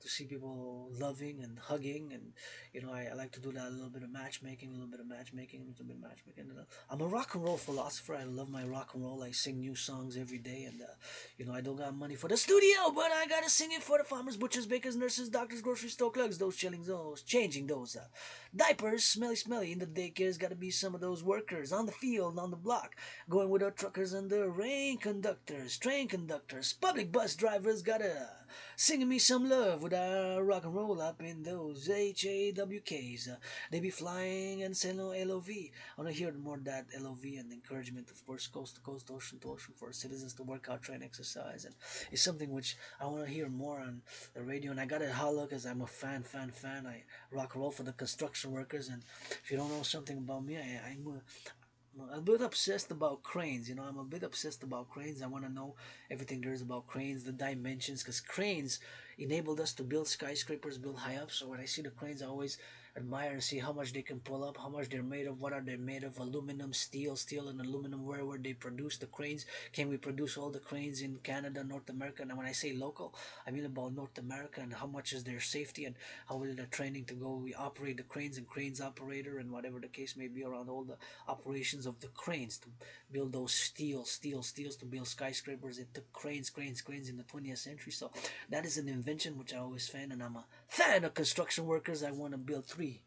see people loving and hugging, and you know, I like to do that, a little bit of matchmaking, a little bit of matchmaking, a little bit of matchmaking. I'm a rock and roll philosopher. I love my rock and roll. I sing new songs every day, and you know, I don't got money for the studio, but I gotta sing it for the farmers, butchers, bakers, nurses, doctors, grocery store clerks, those chilling, those changing those diapers, smelly in the daycare's gotta be some of those workers on the field, on the block, going with our truckers and the rain conductors, train conducttors, public bus drivers gotta singing me some love with our rock and roll up in those HAWKs. They be flying and saying no LOV. I want to hear more of that LOV and encouragement, of course, coast to coast, ocean to ocean, for citizens to work out, train, exercise. And it's something which I want to hear more on the radio. And I got to holler because I'm a fan. I rock and roll for the construction workers. And if you don't know something about me, I'm a bit obsessed about cranes. You know, I'm a bit obsessed about cranes. I want to know everything there is about cranes, the dimensions, because cranes enabled us to build skyscrapers, build high up. So when I see the cranes, I always admire and see how much they can pull up, how much they're made of, what are they made of, aluminum, steel and aluminum, where they produce the cranes. Can we produce all the cranes in Canada, North America? And when I say local, I mean about North America, and how much is their safety and how will the training to go, we operate the cranes and cranes operator and whatever the case may be around all the operations of the cranes to build those steels to build skyscrapers. It took cranes in the 20th century. So that is an invention which I always fan, and I'm a fan of construction workers. I want to build three: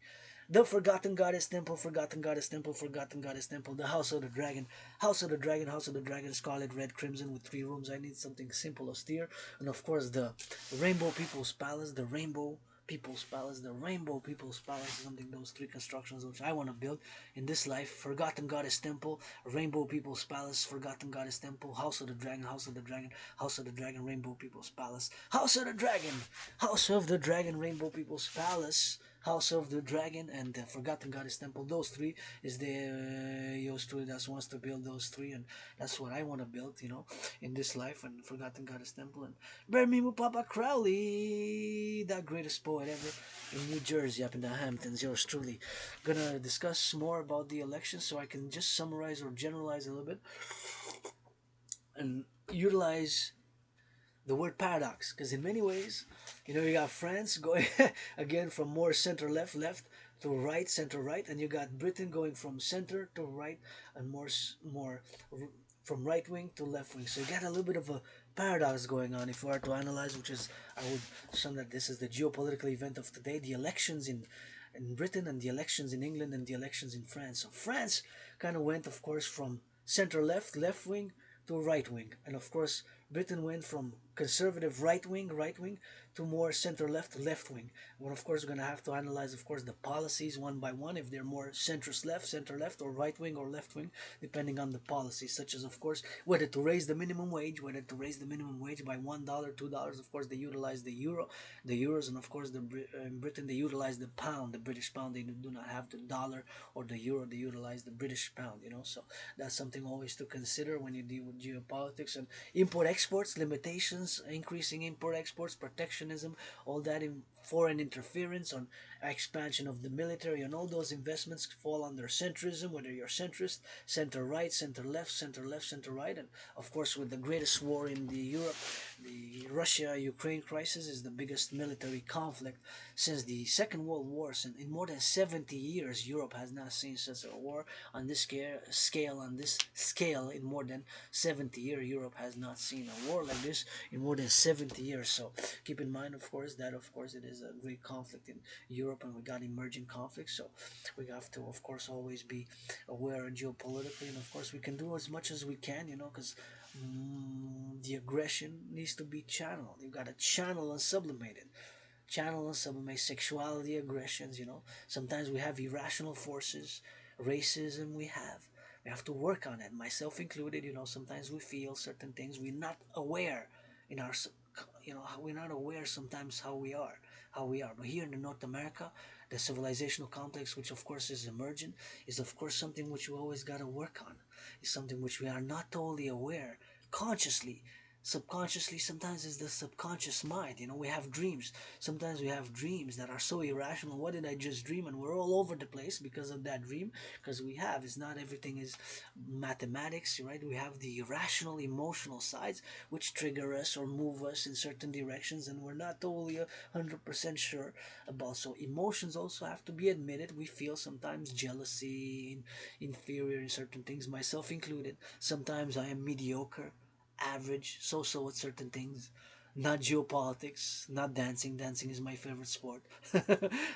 the Forgotten Goddess Temple, Forgotten Goddess Temple, Forgotten Goddess Temple, the House of the Dragon, House of the Dragon, House of the Dragon, Scarlet, Red, Crimson with 3 rooms. I need something simple, austere, and of course the Rainbow People's Palace, the Rainbow People's Palace, the Rainbow People's Palace, something, those 3 constructions which I want to build in this life: Forgotten Goddess Temple, Rainbow People's Palace, Forgotten Goddess Temple, House of the Dragon, House of the Dragon, House of the Dragon, Rainbow People's Palace, House of the Dragon, House of the Dragon, Rainbow People's Palace, House of the Dragon, and the Forgotten Goddess Temple. Those 3 is the yours truly that wants to build those 3, and that's what I want to build, you know, in this life. And Forgotten Goddess Temple, and bear me Papa Crowley, that greatest poet ever in New Jersey, up in the Hamptons. Yours truly gonna discuss more about the election, so I can just summarize or generalize a little bit and utilize the word paradox, because in many ways, you know, you got France going again from more center left to right, center right, and you got Britain going from center to right, and more from right wing to left wing. So you got a little bit of a paradox going on if we are to analyze, which is, I would assume that this is the geopolitical event of today: the elections in Britain and the elections in England and the elections in France. So France kind of went, of course, from center left wing to right wing, and of course Britain went from conservative right wing to more center left wing. Well, of course, we're going to have to analyze, of course, the policies one by one, if they're more centrist left, center left, or right wing or left wing, depending on the policies, such as, of course, whether to raise the minimum wage, by $1, $2. Of course, they utilize the euros, and of course, in Britain they utilize the pound, the British pound. They do not have the dollar or the euro. They utilize the British pound. You know, so that's something always to consider when you deal with geopolitics. And import exports, limitations, increasing import exports, protectionism, all that in foreign interference on expansion of the military, and all those investments fall under centrism, whether you're centrist, center right, center right. And of course, with the greatest war in the Europe, the Russia-Ukraine crisis is the biggest military conflict since the Second World War. And in more than 70 years, Europe has not seen such a war on this scale in more than 70 years. Europe has not seen a war like this in more than 70 years. So keep in mind, of course, that of course it is a great conflict in Europe, and we got emerging conflicts. So we have to, of course, always be aware geopolitically, and of course we can do as much as we can, because the aggression needs to be channeled. You got to channel and sublimate it. Channel and sublimate sexuality, aggressions. Sometimes we have irrational forces, racism. We have to work on it, myself included. Sometimes we feel certain things we're not aware in our we're not aware sometimes how we are. But here in North America, the civilizational complex, which of course is emergent, is of course something which we always got to work on. It's something which we are not totally aware consciously. Subconsciously, sometimes it's the subconscious mind. We have dreams. Sometimes we have dreams that are so irrational. What did I just dream? And we're all over the place because of that dream. Because it's not everything is mathematics, right? We have the irrational emotional sides which trigger us or move us in certain directions, and we're not totally 100% sure about. So emotions also have to be admitted. We feel sometimes jealousy, inferior in certain things, myself included. Sometimes I am mediocre, average, so at certain things. Not geopolitics, not dancing. Dancing is my favorite sport.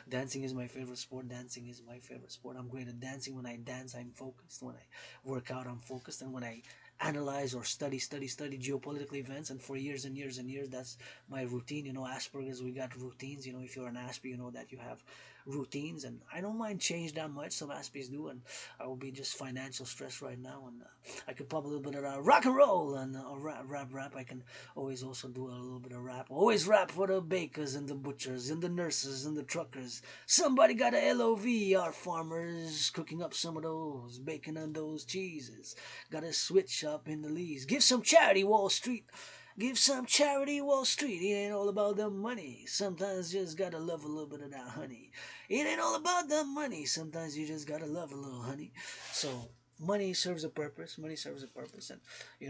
Dancing is my favorite sport. Dancing is my favorite sport. I'm great at dancing. When I dance, I'm focused. When I work out, I'm focused. And when I analyze or study geopolitical events, and for years and years and years, that's my routine. Asperger's, we got routines. If you're an Aspie, you know that you have routines, and I don't mind change that much. Some Aspies do, and I will be just financial stress right now, and I could pop a little bit of rock and roll and rap. I can always also do a little bit of rap. Always rap for the bakers and the butchers and the nurses and the truckers. Somebody got a LOV. Our farmers cooking up some of those bacon and those cheeses. Got a switch up in the leaves. Give some charity, Wall Street. Give some charity, Wall Street. It ain't all about the money. Sometimes you just gotta love a little bit of that honey. It ain't all about the money. Sometimes you just gotta love a little honey. So money serves a purpose. Money serves a purpose, and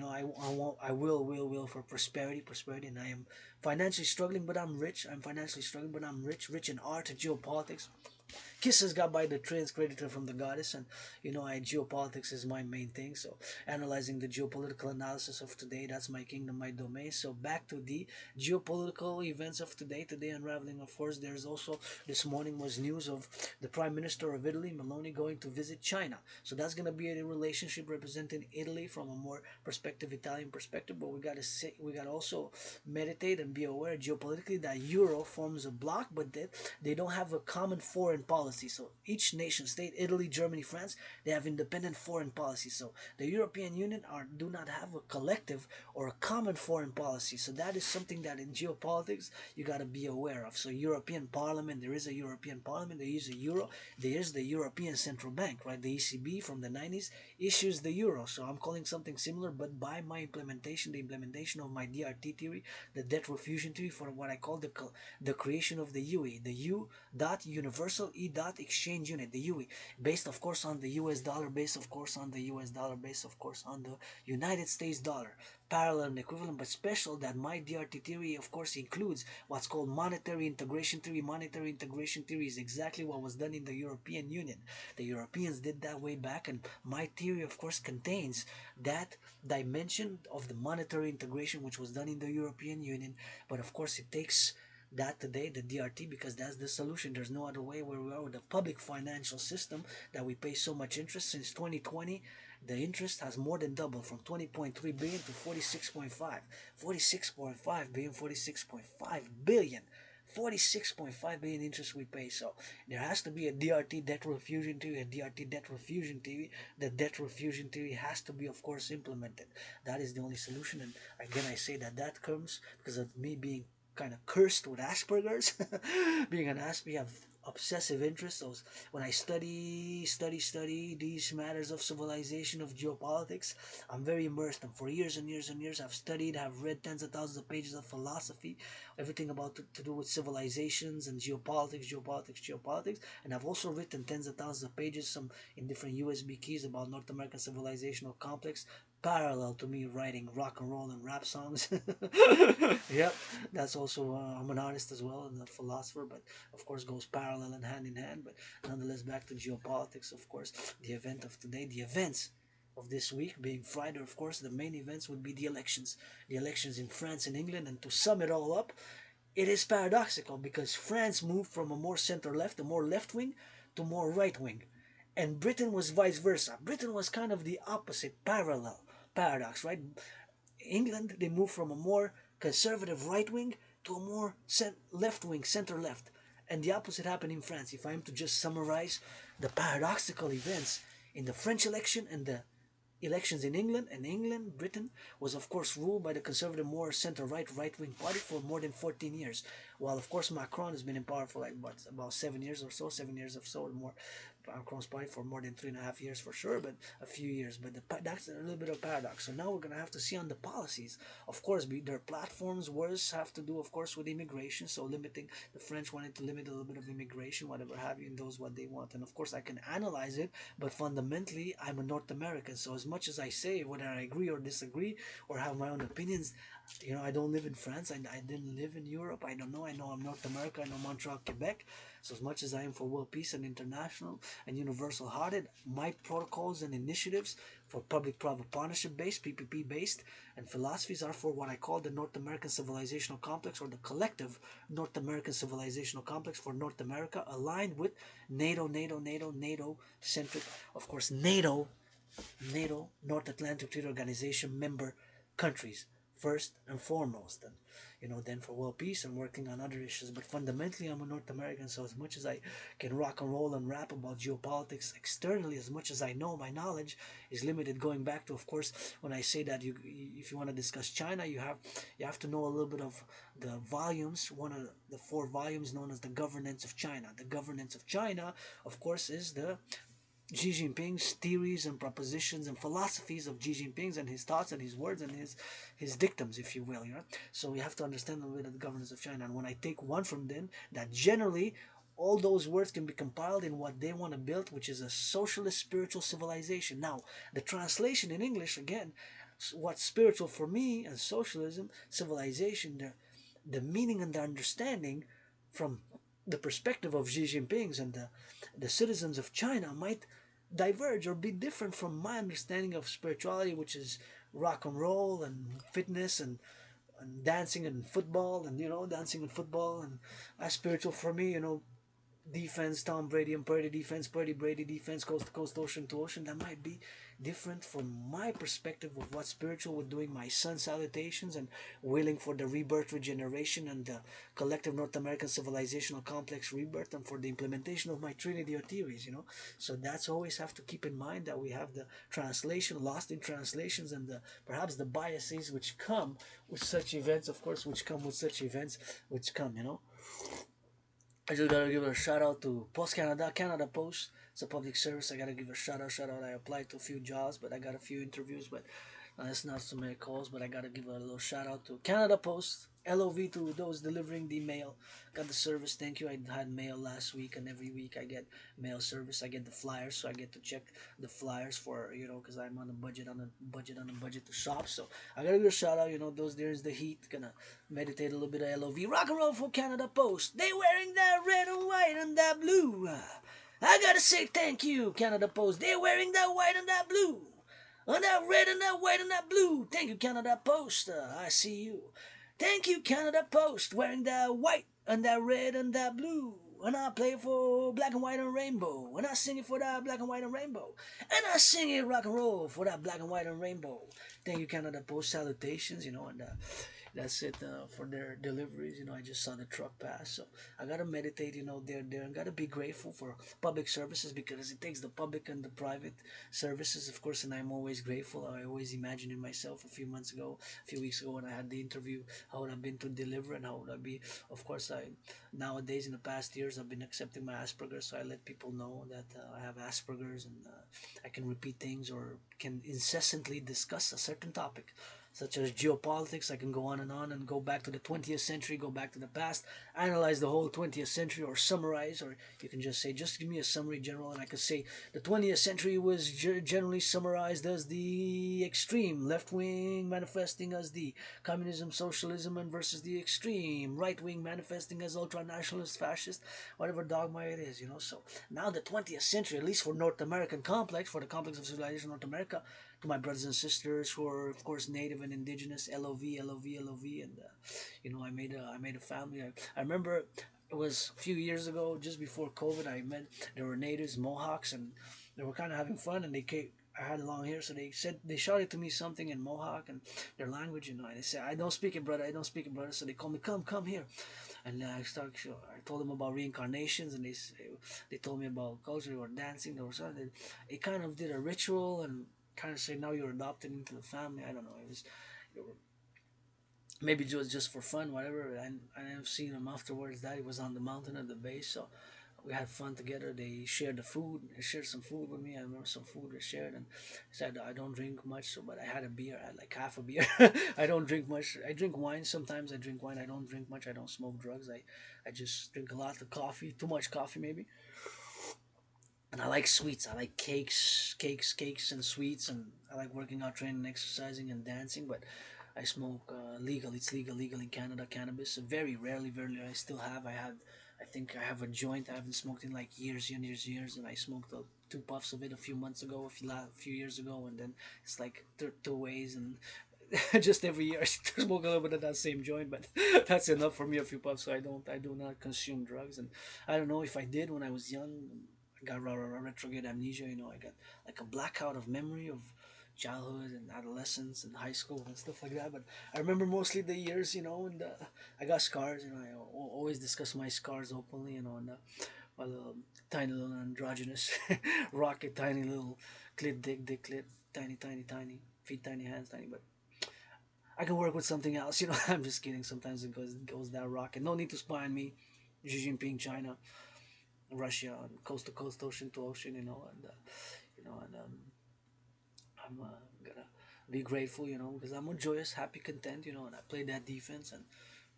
I will for prosperity, and I am financially struggling, but I'm rich. I'm financially struggling, but I'm rich. Rich in art and geopolitics. Kisses got by the trans creditor from the goddess, and geopolitics is my main thing. So analyzing the geopolitical analysis of today, that's my kingdom, my domain. So back to the geopolitical events of today. Today unraveling, of course, there's also this morning was news of the Prime Minister of Italy, Meloni, going to visit China. So that's gonna be a relationship representing Italy from a more Italian perspective. But we gotta also meditate and be aware geopolitically that Euro forms a bloc, but they don't have a common foreign policy. So each nation state, Italy, Germany, France, they have independent foreign policy. So the European Union do not have a collective or a common foreign policy. So that is something that in geopolitics you got to be aware of. So European Parliament, there is a European Parliament, there is a euro, there is the European Central Bank, right? The ECB from the 90s issues the euro. So I'm calling something similar, but by my implementation, the implementation of my DRT theory, the debt refusion theory, for what I call the creation of the UE, the U dot universal E dot exchange unit, the UE, based of course on the US dollar, based of course on the US dollar, based of course on the United States dollar, parallel and equivalent, but special that my DRT theory of course includes what's called monetary integration theory. Monetary integration theory is exactly what was done in the European Union. The Europeans did that way back, and my theory of course contains that dimension of the monetary integration which was done in the European Union. But of course it takes that today, the DRT, because that's the solution. There's no other way where we are with the public financial system that we pay so much interest. Since 2020, the interest has more than doubled from 20.3 billion to 46.5. 46.5 billion, 46.5 billion. 46.5 billion interest we pay. So there has to be a DRT, debt refusion theory, a DRT debt refusion theory. The debt refusion theory has to be of course implemented. That is the only solution. And again I say that comes because of me being kind of cursed with Asperger's. Being an Aspie, I have obsessive interests. So when I study these matters of civilization, of geopolitics, I'm very immersed. And for years and years and years, I've studied, I've read tens of thousands of pages of philosophy, everything about to do with civilizations and geopolitics. And I've also written tens of thousands of pages, some in different USB keys, about North American civilizational complex, parallel to me writing rock and roll and rap songs. Yep, that's also I'm an artist as well and a philosopher, but of course goes parallel and hand in hand. But nonetheless, back to geopolitics. Of course, the event of today, the events of this week, being Friday, of course, the main events would be the elections. The elections in France and England. And to sum it all up, it is paradoxical because France moved from a more center left, a more left wing, to more right wing. And Britain was vice versa. Britain was kind of the opposite, parallel paradox, right? England, they moved from a more conservative right wing to a more left wing, center left. And the opposite happened in France. If I am to just summarize the paradoxical events in the French election and the elections in England, and England, Britain, was of course ruled by the conservative, more center-right, right-wing party for more than 14 years. While of course Macron has been in power for like what, about 7 years or so, 7 years or so, or more. Macron's party for more than 3.5 years for sure, but a few years. But that's a little bit of paradox. So now we're gonna have to see on the policies. Of course, their platforms worse have to do, of course, with immigration. So limiting, the French wanted to limit a little bit of immigration, whatever have you, and those what they want. And of course, I can analyze it, but fundamentally, I'm a North American. So as much as I say whether I agree or disagree or have my own opinions, I don't live in France. I didn't live in Europe. I don't know. I know I'm North America. I know Montreal, Quebec. So as much as I am for world peace and international and universal hearted, my protocols and initiatives for public-private partnership based, PPP based, and philosophies are for what I call the North American civilizational complex, or the collective North American civilizational complex for North America, aligned with NATO centric, of course, NATO, North Atlantic Treaty Organization member countries first and foremost, and then for world peace and working on other issues. But fundamentally, I'm a North American, so as much as I can rock and roll and rap about geopolitics externally, as much as I know, my knowledge is limited. Going back to, of course, when I say that if you want to discuss China, you have to know a little bit of the volumes. One of the 4 volumes known as the Governance of China. The Governance of China, of course, is the Xi Jinping's theories and propositions and philosophies of Xi Jinping's and his thoughts and his words and his dictums, if you will. So we have to understand a little bit of the governance of China. And when I take one from them, that generally all those words can be compiled in what they want to build, which is a socialist spiritual civilization. Now, the translation in English, again, what's spiritual for me and socialism, civilization, the meaning and the understanding from the perspective of Xi Jinping's and the citizens of China might diverge or be different from my understanding of spirituality, which is rock and roll and fitness and dancing and football, and dancing and football. And as spiritual for me, defense, Tom Brady and Purdy defense, Purdy Brady defense, coast to coast, ocean to ocean. That might be different from my perspective of what's spiritual with doing my sun salutations and willing for the rebirth, regeneration, and the collective North American civilizational complex rebirth, and for the implementation of my Trinity or theories. So that's always have to keep in mind that we have the translation, lost in translations, and perhaps the biases which come with such events, of course, which come with such events, which come. I just gotta give a shout out to Post Canada, Canada Post. It's a public service. I gotta give a shout out. I applied to a few jobs, but I got a few interviews, but it's not so many calls. But I gotta give a little shout out to Canada Post. LOV to those delivering the mail. Got the service. Thank you. I had mail last week, and every week I get mail service. I get the flyers, so I get to check the flyers for because I'm on a budget to shop. So I gotta give a shout out. Those there's the heat. Gonna meditate a little bit of LOV. Rock and roll for Canada Post. They wearing that red and white and that blue. I gotta say thank you, Canada Post. They're wearing that white and that blue. On that red and that white and that blue. Thank you, Canada Post. I see you. Thank you, Canada Post. Wearing that white and that red and that blue. And I play for black and white and rainbow. And I sing it for that black and white and rainbow. And I sing it rock and roll for that black and white and rainbow. Thank you, Canada Post. Salutations, and that's it for their deliveries. I just saw the truck pass, so I gotta meditate. There, and gotta be grateful for public services, because it takes the public and the private services, of course. And I'm always grateful. I always imagined in myself a few weeks ago, when I had the interview, how would I been to deliver and how would I be. Of course, nowadays in the past years I've been accepting my Asperger's, so I let people know that I have Asperger's, and I can repeat things or can incessantly discuss a certain topic. such as geopolitics. I can go on and go back to the 20th century, go back to the past, analyze the whole 20th century, or summarize, or you can just say, just give me a summary general, and I could say the 20th century was generally summarized as the extreme left wing manifesting as the communism, socialism, and versus the extreme right wing manifesting as ultra nationalist, fascist, whatever dogma it is, you know. So now the 20th century, at least for North American complex, for the complex of civilization North America, to my brothers and sisters who are of course native and indigenous, LOV, LOV, LOV, and you know, I made a family. I remember it was a few years ago, just before COVID. I met there were natives, Mohawks, and they were kind of having fun, and they came. I had long hair, so they said they shouted to me something in Mohawk and their language, you know. And they said, "I don't speak it, brother. I don't speak it, brother." So they called me, "Come here," and I told them about reincarnations, and they told me about culture. They were dancing. There was something. It kind of did a ritual and kind of say, now you're adopted into the family. I don't know. It was maybe it was just for fun, whatever. I never seen him afterwards. That he was on the mountain at the base, so we had fun together. They shared the food. They shared some food with me. I remember some food we shared, and said I don't drink much, so but I had a beer. I had like half a beer. I don't drink much. I drink wine sometimes. I drink wine. I don't drink much. I don't smoke drugs. I just drink a lot of coffee. Too much coffee maybe. And I like sweets. I like cakes, and sweets, and I like working out, training, exercising, and dancing. But I smoke legal. It's legal in Canada. Cannabis. Very rarely, very rarely. I still have. I think I have a joint. I haven't smoked in like years, and I smoked two puffs of it a few months ago, a few years ago, and then it's like two ways, and just every year I smoke a little bit of that same joint, but that's enough for me. A few puffs, so I do not consume drugs, and I don't know if I did when I was young. I got retrograde amnesia, you know. I got like a blackout of memory of childhood and adolescence and high school and stuff like that. But I remember mostly the years, you know, and I got scars. You know, I always discuss my scars openly, you know, and my little tiny little androgynous rocket, tiny little clit, dick clit, tiny feet, tiny hands, tiny. But I can work with something else, you know. I'm just kidding. Sometimes it goes that rocket. No need to spy on me. Xi Jinping, China, Russia, and coast to coast, ocean to ocean, you know, and I'm gonna be grateful, you know, because I'm a joyous, happy, content, you know, and I play that defense, and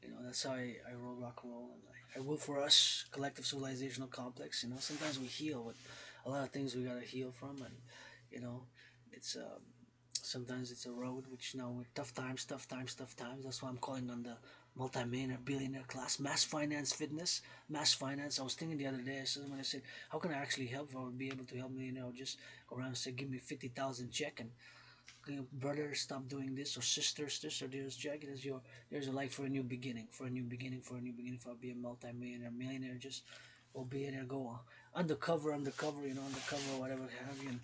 you know that's how I roll rock and roll, and I will for us collective civilizational complex, you know. Sometimes we heal with a lot of things we gotta heal from, and you know, it's sometimes it's a road which now with tough times. That's why I'm calling on the multi-millionaire, billionaire class, mass finance, fitness, mass finance. I was thinking the other day, when I said, how can I actually help? If I would be able to help me, you know, just go around and say, give me 50,000 check, and you know, brother, stop doing this, or sisters, this or there's Jack. There's a life for a new beginning, for a new beginning, for a new beginning. If I'll be a multi-millionaire, millionaire, just go be there, go undercover, you know, undercover, whatever have you, and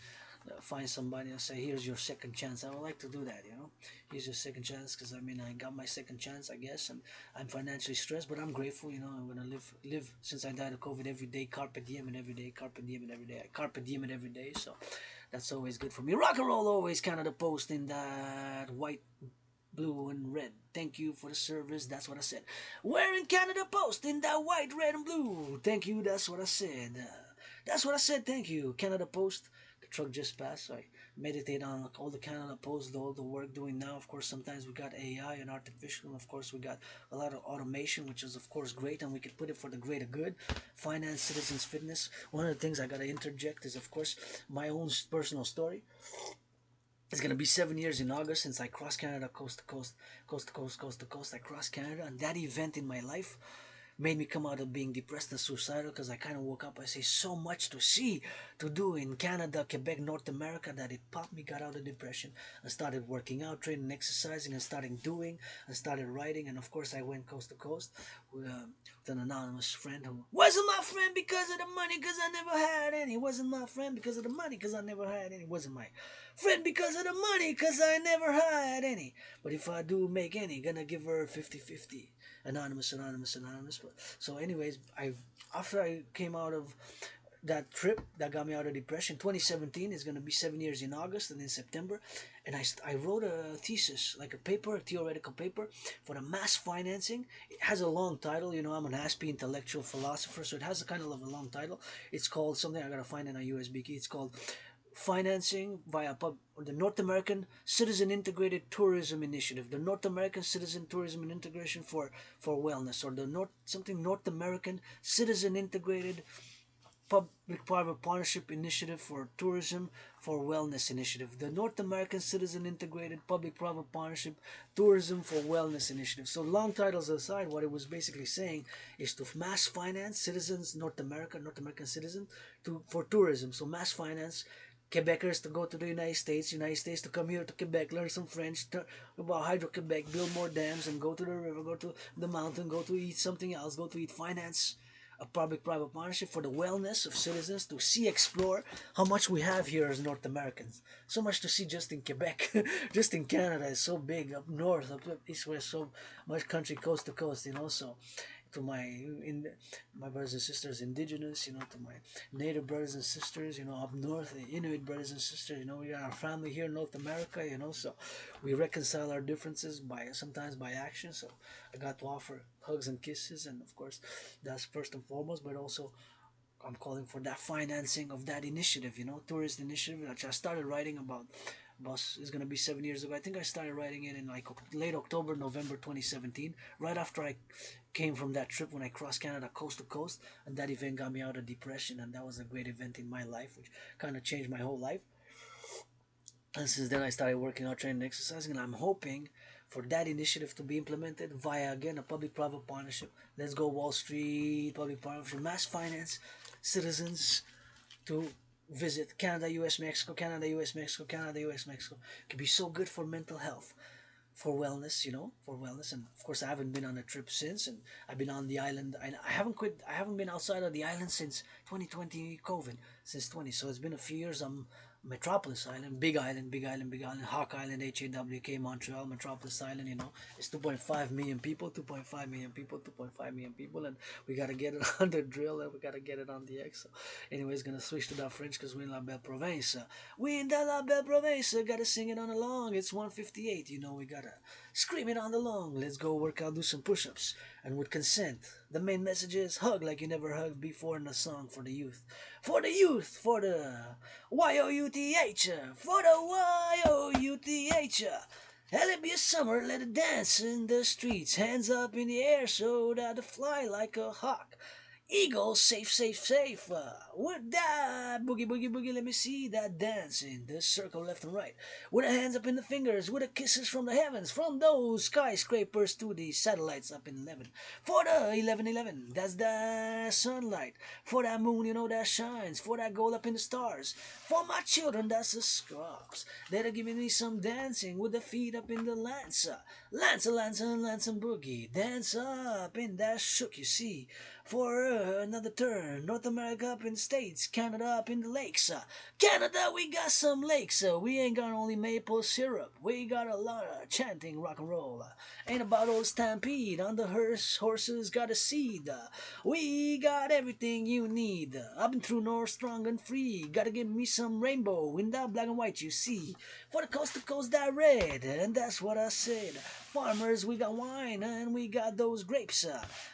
find somebody and say, here's your second chance. I would like to do that, you know. Here's your second chance, because I mean, I got my second chance, I guess, and I'm financially stressed, but I'm grateful, you know. I'm gonna live since I died of COVID every day, carpe diem, and every day, carpe diem, and every day, I carpe diem, and every day. So that's always good for me. Rock and roll always, Canada Post in that white, blue, and red. Thank you for the service. That's what I said. Wearing Canada Post in that white, red, and blue. Thank you. That's what I said. That's what I said. Thank you, Canada Post. The truck just passed, so I meditate on all the Canada Post, all the work doing now. Of course, sometimes we got AI and artificial, and of course we got a lot of automation, which is of course great, and we could put it for the greater good. Finance, citizens, fitness. One of the things I gotta interject is, of course, my own personal story. It's gonna be 7 years in August since I crossed Canada, coast to coast, coast to coast, coast to coast. I crossed Canada, and that event in my life made me come out of being depressed and suicidal, because I kind of woke up. I say so much to see, to do in Canada, Quebec, North America, that it popped me, got out of depression, and started working out, training, exercising, and started doing, and started writing, and of course I went coast to coast with an anonymous friend who wasn't my friend because of the money, because I never had any. Wasn't my friend because of the money, because I never had any. Wasn't my friend because of the money, because I never had any. But if I do make any, gonna give her 50-50. Anonymous. But so anyways, after I came out of that trip that got me out of depression, 2017 is going to be 7 years in August and in September, and I wrote a thesis, like a paper, a theoretical paper for the mass financing. It has a long title, you know. I'm an Aspie intellectual philosopher, so it has a kind of a long title. It's called something, I gotta find in a USB key. It's called financing via the North American Citizen Integrated Tourism Initiative, the North American Citizen Tourism and Integration for Wellness, or the North American Citizen Integrated Public-Private Partnership Initiative for Tourism for Wellness Initiative, the North American Citizen Integrated Public-Private Partnership Tourism for Wellness Initiative. So long titles aside, what it was basically saying is to mass finance citizens, North American citizens, for tourism. So mass finance Quebecers to go to the United States to come here to Quebec, learn some French about Hydro-Quebec, build more dams, and go to the river, go to the mountain, go to eat something else, go to eat finance a public-private partnership for the wellness of citizens to see, explore how much we have here as North Americans. So much to see just in Quebec, just in Canada is so big, up north, up east, west, so much country, coast to coast, So to my brothers and sisters, indigenous, to my native brothers and sisters, up north, the Inuit brothers and sisters, we got our family here in North America, so we reconcile our differences sometimes by action. So I got to offer hugs and kisses, and of course, that's first and foremost, but also I'm calling for that financing of that initiative, tourist initiative, which I started writing about. Bus is gonna be 7 years ago. I think I started writing it in like late October, November 2017, right after I came from that trip when I crossed Canada coast to coast, and that event got me out of depression, and that was a great event in my life, which kind of changed my whole life. And since then, I started working out, training, and exercising, and I'm hoping for that initiative to be implemented via, again, a public-private partnership. Let's go Wall Street, public partnership, mass finance citizens to visit Canada, US, Mexico, Canada, US, Mexico, Canada, US, Mexico. It could be so good for mental health, for wellness, for wellness. And of course, I haven't been on a trip since, and I've been on the island. I haven't quit. I haven't been outside of the island since 2020 COVID, since 20. So it's been a few years. I'm Metropolis Island, Big Island, Big Island, Big Island, Hawk Island, HAWK, Montreal, Metropolis Island, it's 2.5 million people, 2.5 million people, 2.5 million people, and we gotta get it on the drill, and we gotta get it on the X. So, anyways, gonna switch to that French because we're in La Belle Province. We in the La Belle Province, gotta sing it on the long. It's 1:58, we gotta scream it on the long. Let's go work out, do some push-ups, and with consent. The main message is hug like you never hugged before in a song for the youth. For the youth, for the Y-O-U-T-H, for the Y-O-U-T-H. Let it be a summer, let it dance in the streets. Hands up in the air so that it fly like a hawk. Eagle, safe, safe, safe. With that boogie, boogie, boogie, let me see that dancing. The circle left and right. With the hands up in the fingers, with the kisses from the heavens, from those skyscrapers to the satellites up in 11. For the 11, that's the sunlight. For that moon, that shines. For that gold up in the stars. For my children, that's the scrubs. They're giving me some dancing with the feet up in the lancer. Lancer, and boogie. Dance up in that shook, you see. For another turn, North America up in the States, Canada up in the lakes. Canada, we got some lakes. We ain't got only maple syrup. We got a lot of chanting rock and roll. Ain't about old stampede. On the hearse, horses got a seed. We got everything you need. I've been through North, strong and free. Gotta give me some rainbow in that black and white you see. For the coast to coast, that red, and that's what I said. Farmers, we got wine, and we got those grapes.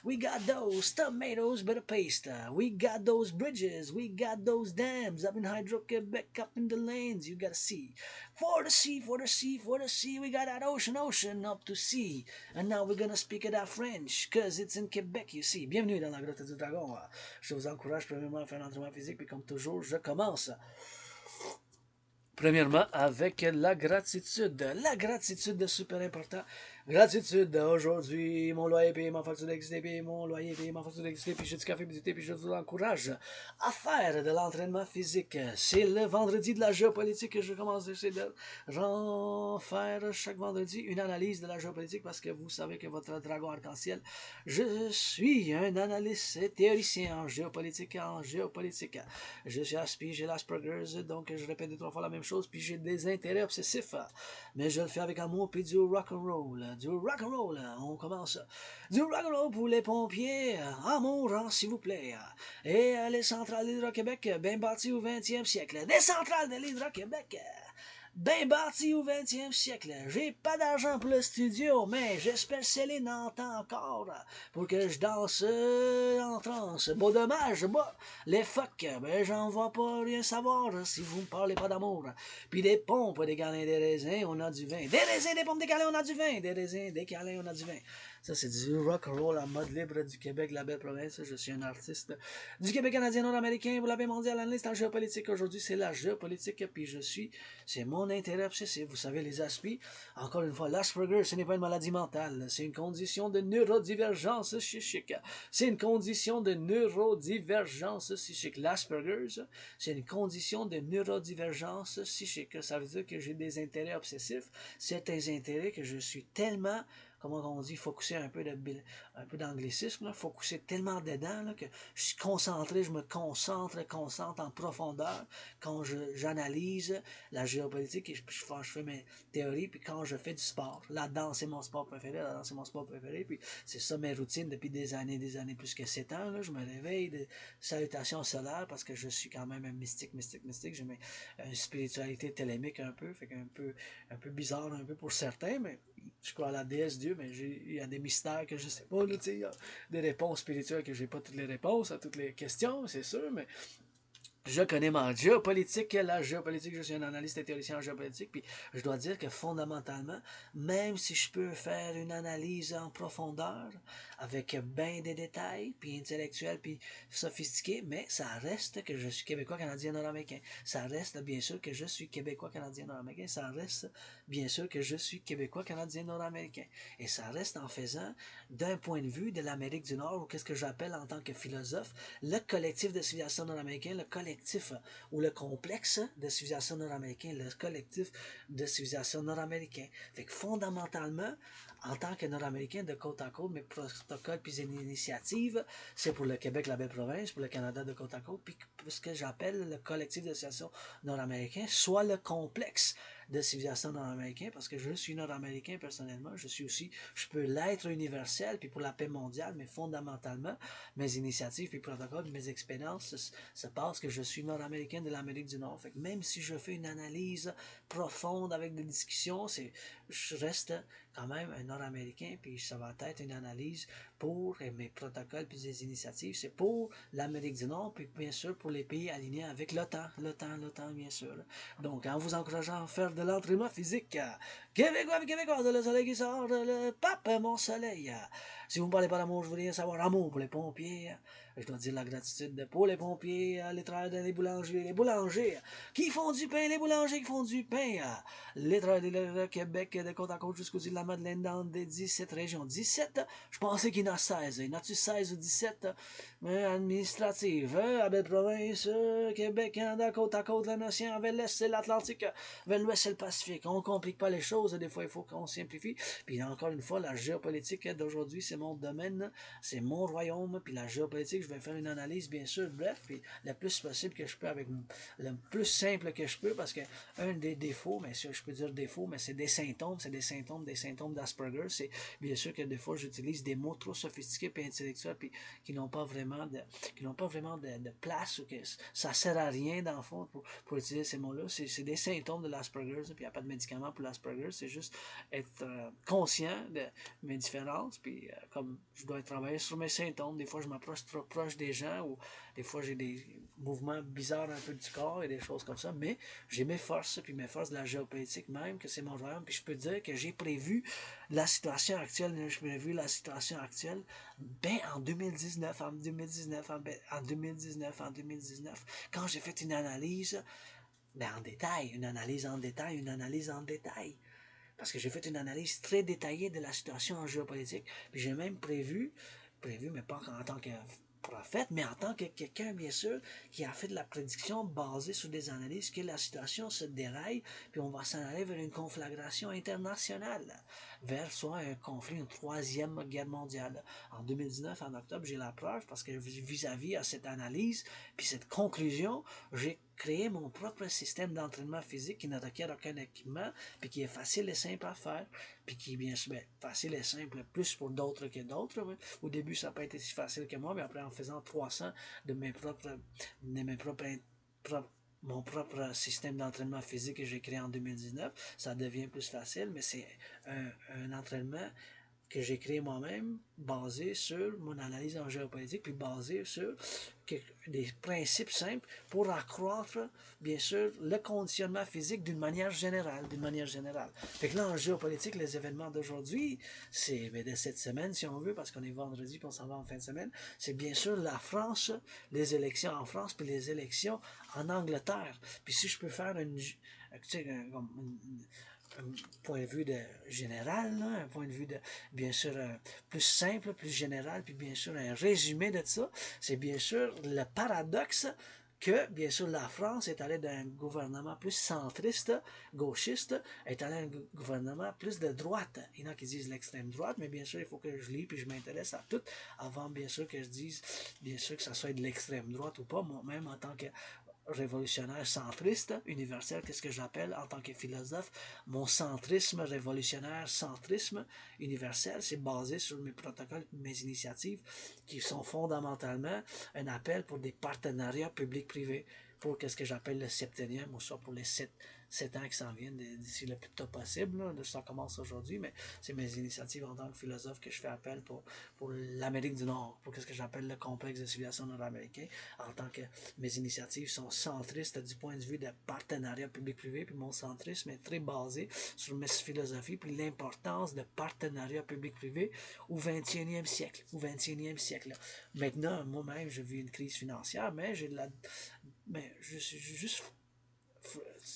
We got those tomatoes, better paste. We got those bridges, we got those dams up in Hydro-Quebec, up in the lanes. You gotta see. For the sea, for the sea, for the sea, we got that ocean up to sea. And now we're gonna speak of that French, cause it's in Quebec, you see. Bienvenue dans la grotte du Dragon. Je vous encourage premièrement à faire l'entraînement physique, puis comme toujours, je commence. Premièrement, avec la gratitude. La gratitude, super important. Gratitude, aujourd'hui, mon loyer payé, ma facture d'électricité payée, mon loyer payé, ma facture d'électricité, puis j'ai du café, puis je vous encourage à faire de l'entraînement physique. C'est le vendredi de la géopolitique que je commence d'essayer de faire chaque vendredi une analyse de la géopolitique parce que vous savez que votre dragon arc-en-ciel, je suis un analyste théoricien en géopolitique. Je suis Aspie, j'ai l'Asperger's, donc je répète 2-3 fois la même chose, puis j'ai des intérêts obsessifs. Mais je le fais avec amour, puis du rock'n'roll. Du rock'n'roll, on commence. Du rock'n'roll pour les pompiers, amour, s'il vous plaît. Et les centrales d'Hydro-Québec, bien bâties au 20e siècle. Des centrales de l'Hydro-Québec, Ben bâti au 20e siècle, j'ai pas d'argent pour le studio, mais j'espère Céline entend encore pour que je danse en transe. Bon dommage, bah, les fuck, ben j'en vois pas rien savoir si vous me parlez pas d'amour. Puis des pompes, des câlins, des raisins, on a du vin. Des raisins, des pompes, des câlins, on a du vin. Des raisins, des câlins, on a du vin. Ça, c'est du rock and roll en mode libre du Québec, la belle province. Je suis un artiste du Québec canadien nord-américain. Vous l'avez mondial, analyste en géopolitique. Aujourd'hui, c'est la géopolitique, puis c'est mon intérêt obsessif. Vous savez, les Aspies, encore une fois, l'Asperger, ce n'est pas une maladie mentale. C'est une condition de neurodivergence psychique. C'est une condition de neurodivergence psychique. L'Asperger, c'est une condition de neurodivergence psychique. Ça veut dire que j'ai des intérêts obsessifs. Certains intérêts que je suis tellement, comment on dit, focusé un peu d'anglicisme, focusé tellement dedans là, que je suis concentré, je me concentre en profondeur quand j'analyse la géopolitique et je fais mes théories, puis quand je fais du sport. La danse, c'est mon sport préféré, puis c'est ça mes routines depuis des années, plus que 7 ans. Là, je me réveille de salutations solaires parce que je suis quand même un mystique. J'ai une spiritualité télémique un peu, fait un peu bizarre un peu pour certains, mais je crois à la déesse Dieu, mais il y a des mystères que je sais pas, là, il y a des réponses spirituelles que j'ai pas toutes les réponses à toutes les questions, c'est sûr, mais je connais ma géopolitique, la géopolitique, je suis un analyste et théoricien en géopolitique, puis je dois dire que fondamentalement, même si je peux faire une analyse en profondeur, avec bien des détails, puis intellectuels, puis sophistiqués, mais ça reste que je suis québécois, canadien, nord-américain. Ça reste bien sûr que je suis québécois, canadien, nord-américain. Ça reste bien sûr que je suis québécois, canadien, nord-américain. Et ça reste en faisant, d'un point de vue de l'Amérique du Nord, ou qu'est-ce que j'appelle en tant que philosophe, le collectif de civilisation nord-américain, le collectif ou le complexe de civilisation nord-américain, le collectif de civilisation nord-américain. Fait que fondamentalement, en tant que nord-américain de côte à côte, mes protocoles puis initiatives, c'est pour le Québec, la belle province, pour le Canada de côte à côte, puis ce que j'appelle le collectif de civilisation nord-américain, soit le complexe de civilisation nord-américain, parce que je suis nord-américain personnellement, je peux l'être universel, puis pour la paix mondiale, mais fondamentalement, mes initiatives, puis protocoles, mes expériences se passent que je suis nord-américain de l'Amérique du Nord. Fait que même si je fais une analyse profonde avec des discussions, je reste quand même un nord-américain, puis ça va être une analyse pour mes protocoles puis des initiatives, c'est pour l'Amérique du Nord, puis bien sûr pour les pays alignés avec l'OTAN, bien sûr. Donc, en vous encourageant à faire de l'entraînement physique, Québécois, Québécois, le soleil qui sort, le pape, mon soleil. Si vous ne parlez pas d'amour, je voudrais savoir amour pour les pompiers. Je dois dire la gratitude pour les pompiers, les travailleurs des boulangers qui font du pain, les boulangers qui font du pain. Les travailleurs de Québec, de côte à côte jusqu'aux îles de la Madeleine, dans des 17 régions. 17, je pensais qu'il y en a 16. Il y en a-tu 16 ou 17 administratives? À belle province, Québec, Canada, côte à côte, l'océan, vers l'Est, c'est l'Atlantique, vers l'Ouest, c'est le Pacifique. On ne complique pas les choses, des fois, il faut qu'on simplifie. Puis encore une fois, la géopolitique d'aujourd'hui, c'est mon domaine, c'est mon royaume, puis la géopolitique, je vais faire une analyse, bien sûr, bref, puis le plus possible que je peux, avec le plus simple que je peux, parce que un des défauts, mais je peux dire défaut, mais c'est des symptômes d'Asperger, c'est bien sûr que des fois, j'utilise des mots trop sophistiqués et intellectuels, puis qui n'ont pas vraiment de place, ou que ça sert à rien, dans le fond, pour utiliser ces mots-là. C'est des symptômes de l'Asperger, puis il n'y a pas de médicament pour l'Asperger, c'est juste être conscient de mes différences, puis comme je dois travailler sur mes symptômes, des fois je m'approche trop proche des gens, ou des fois j'ai des mouvements bizarres un peu du corps et des choses comme ça, mais j'ai mes forces, puis mes forces de la géopolitique même, que c'est mon royaume, puis je peux dire que j'ai prévu la situation actuelle, ben en 2019, quand j'ai fait une analyse, ben en détail, une analyse en détail, parce que j'ai fait une analyse très détaillée de la situation en géopolitique, puis j'ai même prévu, mais pas en tant que prophète, mais en tant que quelqu'un, bien sûr, qui a fait de la prédiction basée sur des analyses, que la situation se déraille, puis on va s'en aller vers une conflagration internationale, vers soit un conflit, une troisième guerre mondiale. En 2019, en octobre, j'ai la preuve, parce que vis-à-vis à cette analyse, puis cette conclusion, j'ai créé mon propre système d'entraînement physique qui ne requiert aucun équipement, puis qui est facile et simple à faire, puis qui est bien sûr facile et simple, plus pour d'autres que d'autres. Ouais. Au début, ça n'a pas été si facile que moi, mais après, en faisant 300 de mes propres mon propre système d'entraînement physique que j'ai créé en 2019. Ça devient plus facile, mais c'est un entraînement que j'ai créé moi-même, basé sur mon analyse en géopolitique, puis basé sur des principes simples pour accroître, bien sûr, le conditionnement physique d'une manière générale. Fait que là, en géopolitique, les événements d'aujourd'hui, c'est de cette semaine, si on veut, parce qu'on est vendredi, puis on s'en va en fin de semaine, c'est bien sûr la France, les élections en France, puis les élections en Angleterre. Puis si je peux faire un point de vue général, là, un point de vue bien sûr plus simple, plus général, puis bien sûr un résumé de ça, c'est bien sûr le paradoxe que, bien sûr, la France est allée d'un gouvernement plus centriste, gauchiste, est allée à un gouvernement plus de droite. Il y en a qui disent l'extrême droite, mais bien sûr, il faut que je lis puis je m'intéresse à tout avant, bien sûr, que je dise, bien sûr, que ça soit de l'extrême droite ou pas. Moi-même, en tant que révolutionnaire centriste, universel, qu'est-ce que j'appelle en tant que philosophe, mon centrisme révolutionnaire, centrisme universel, c'est basé sur mes protocoles, mes initiatives qui sont fondamentalement un appel pour des partenariats publics-privés pour qu'est-ce que j'appelle le septennnium, ou soit pour les 7 ans qui s'en viennent d'ici le plus tôt possible. Là. Ça commence aujourd'hui, mais c'est mes initiatives en tant que philosophe que je fais appel pour l'Amérique du Nord, pour ce que j'appelle le complexe de civilisation nord-américain, en tant que mes initiatives sont centristes du point de vue de partenariat public-privé, puis mon centrisme est très basé sur mes philosophies, puis l'importance de partenariat public-privé au 21e siècle. Maintenant, moi-même, je vis une crise financière, mais j'ai de la... Mais je suis juste